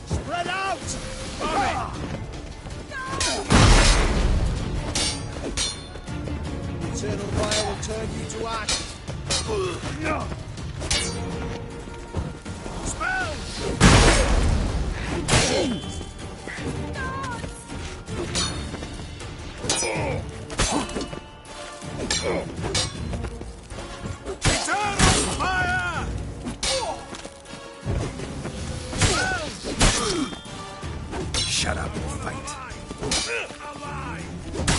Spread out! Eternal fire will turn you to ash. Shut up and fight.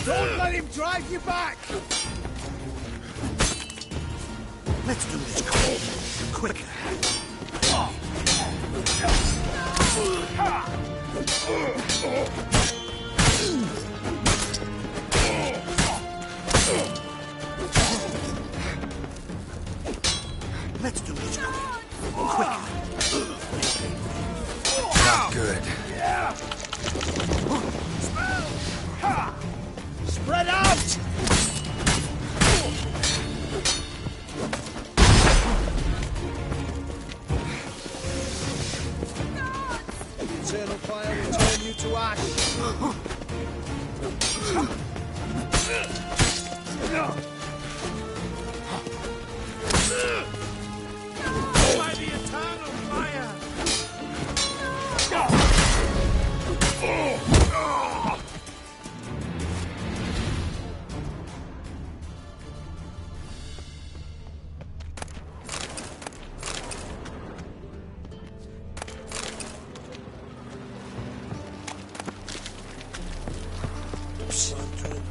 Don't let him drive you back! Let's do this quicker. Let's do this quicker. Not good. Spread out! Eternal fire will turn you to ash. By the eternal fire!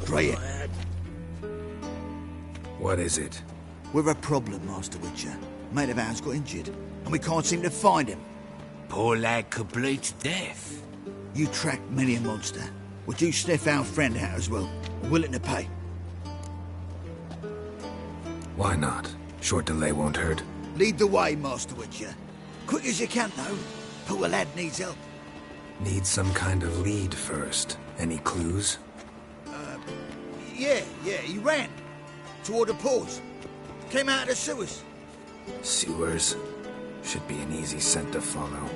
Try it. What is it? We're a problem, Master Witcher. Mate of ours got injured, and we can't seem to find him. Poor lad could bleed to death. You tracked many a monster. Would you sniff our friend out as well? We're willing to pay. Why not? Short delay won't hurt. Lead the way, Master Witcher. Quick as you can, though. Poor lad needs help. Need some kind of lead first. Any clues? Yeah, he ran. Toward the pause. Came out of the sewers. Sewers? Should be an easy scent to follow.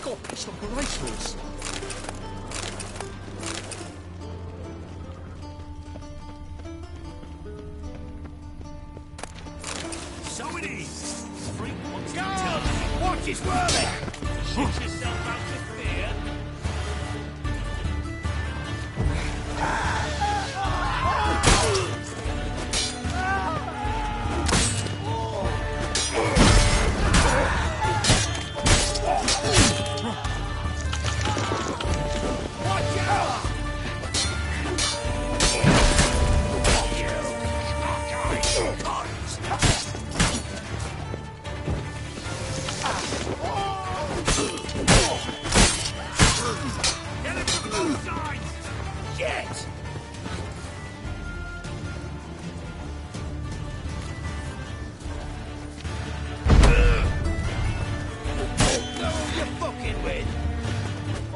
God, it's like a racehorse. So it is. Freak wants to tell me. Watch his whirling. Shoot yourself out of fear.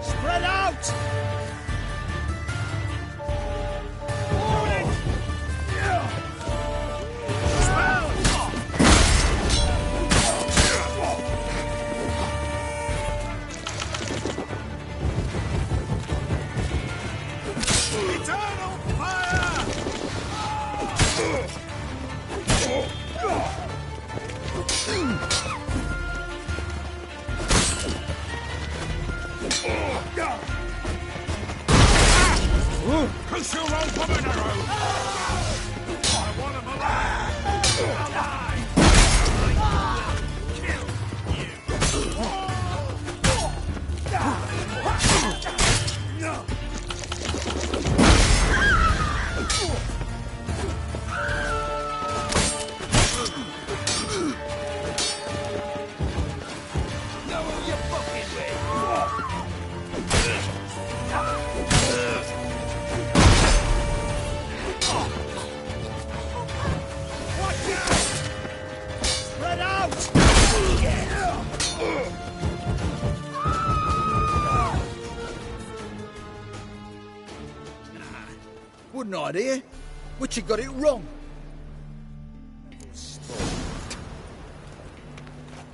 Spread out! Eternal fire! Push your own from an arrow! I want him alive! Spread out! Wouldn't idea. Witcher got it wrong.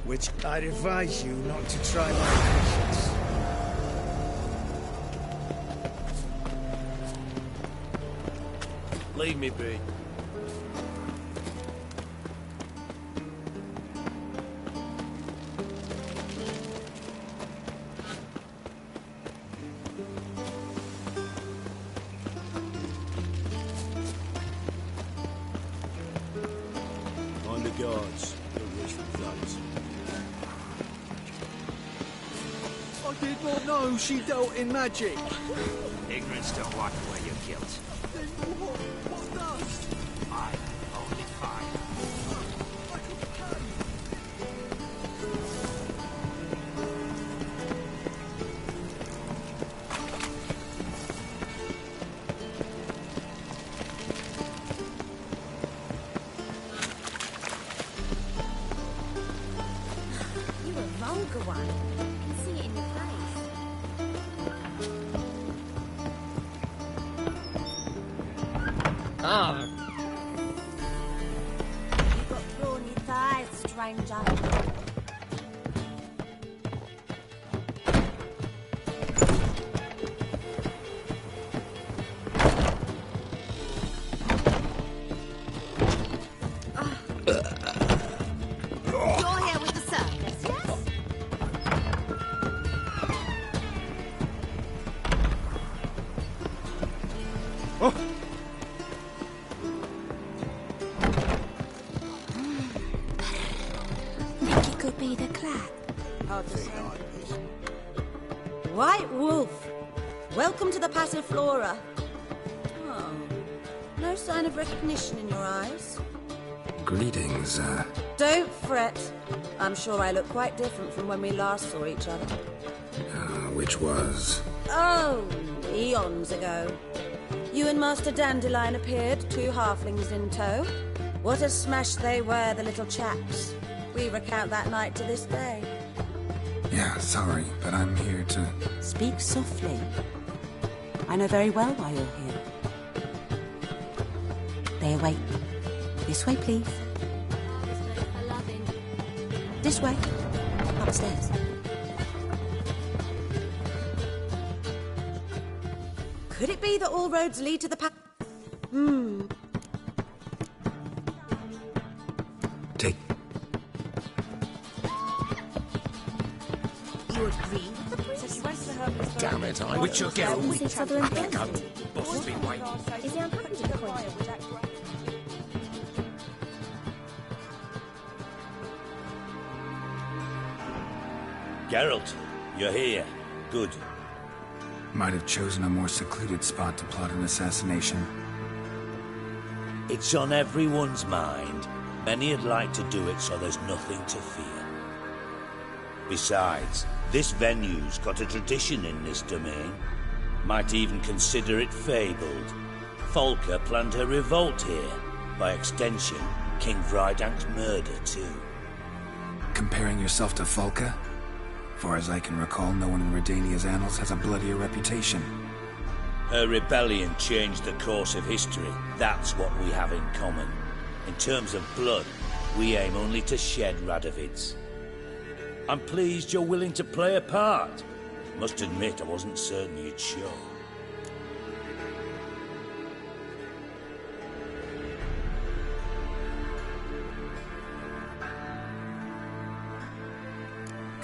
Which I'd advise you not to try my patience. Leave me be. On the guards. Don't wish for floods. I did not know she dealt in magic. Ignorance don't wipe away your guilt. Then what does? I only fire. sugar one. I can see it in your face. Ah. You've got thorny thighs, stranger. White Wolf, welcome to the Passiflora. Oh, no sign of recognition in your eyes. Greetings, Don't fret. I'm sure I look quite different from when we last saw each other. which was? Oh, eons ago. You and Master Dandelion appeared, 2 halflings in tow. What a smash they were, the little chaps. We recount that night to this day. Yeah, sorry, but I'm here to... Speak softly. I know very well why you're here. They await. This way, please. This way. Upstairs. Could it be that all roads lead to the Take. You agree with the priest? Damn it, I... Which your girl? Is it Southern England? Boss has been waiting. Is he unhappy with the coin? Geralt, you're here. Good. Might have chosen a more secluded spot to plot an assassination. It's on everyone's mind. Many would like to do it, so there's nothing to fear. Besides, this venue's got a tradition in this domain. Might even consider it fabled. Folka planned her revolt here. By extension, King Vrydank's murder, too. Comparing yourself to Folka? Far as I can recall, no one in Redania's annals has a bloodier reputation. Her rebellion changed the course of history. That's what we have in common. In terms of blood, we aim only to shed Radovid's. I'm pleased you're willing to play a part. Must admit, I wasn't certain you'd show.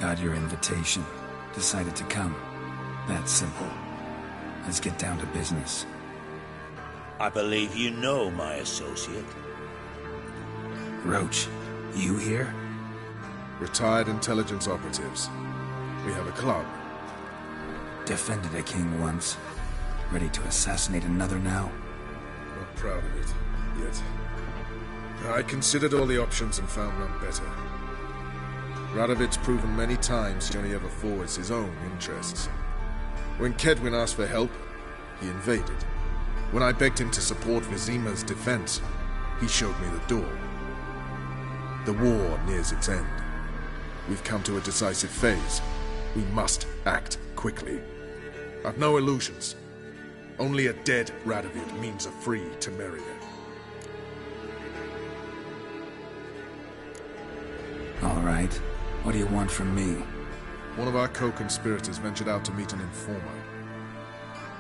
Got your invitation. Decided to come. That's simple. Let's get down to business. I believe you know my associate. Roach, you here? Retired intelligence operatives. We have a club. Defended a king once. Ready to assassinate another now? Not proud of it, yet. I considered all the options and found none better. Radovid's proven many times he only ever forwards his own interests. When Kedwin asked for help, he invaded. When I begged him to support Vizima's defense, he showed me the door. The war nears its end. We've come to a decisive phase. We must act quickly. I've no illusions. Only a dead Radovid means a free Temeria. All right. What do you want from me? One of our co-conspirators ventured out to meet an informer.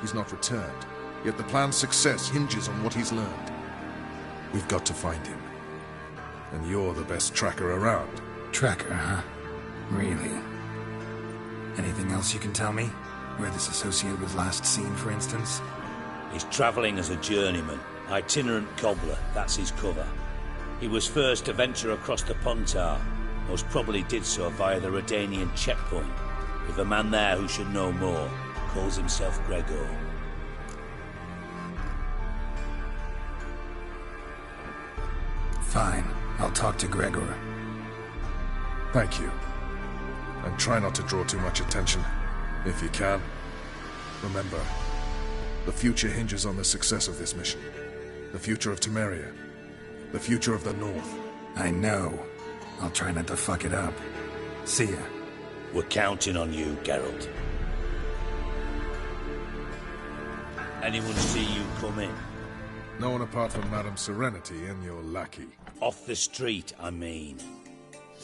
He's not returned, yet the plan's success hinges on what he's learned. We've got to find him. And you're the best tracker around. Tracker, huh? Really? Anything else you can tell me? Where this associate was last seen, for instance? He's travelling as a journeyman. Itinerant cobbler, that's his cover. He was first to venture across the Pontar. Most probably did so via the Redanian checkpoint, with a man there who should know more. Calls himself Gregor. Fine. I'll talk to Gregor. Thank you. And try not to draw too much attention, if you can. Remember, the future hinges on the success of this mission. The future of Temeria. The future of the North. I know. I'll try not to fuck it up. See ya. We're counting on you, Geralt. Anyone see you come in? No one apart from Madame Serenity and your lackey. Off the street, I mean.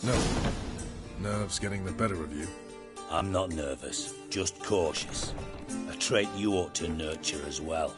No. Nerves getting the better of you. I'm not nervous, just cautious. A trait you ought to nurture as well.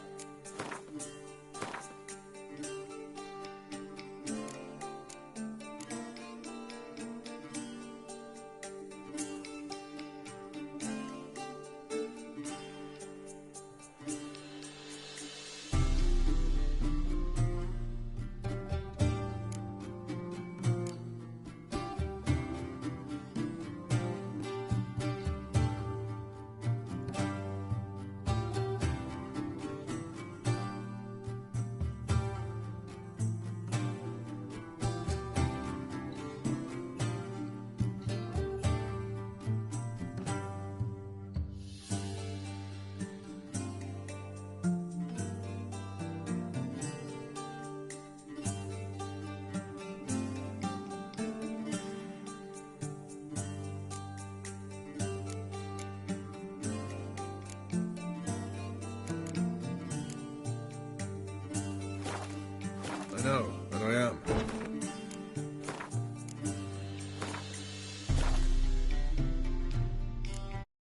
I know, and I am.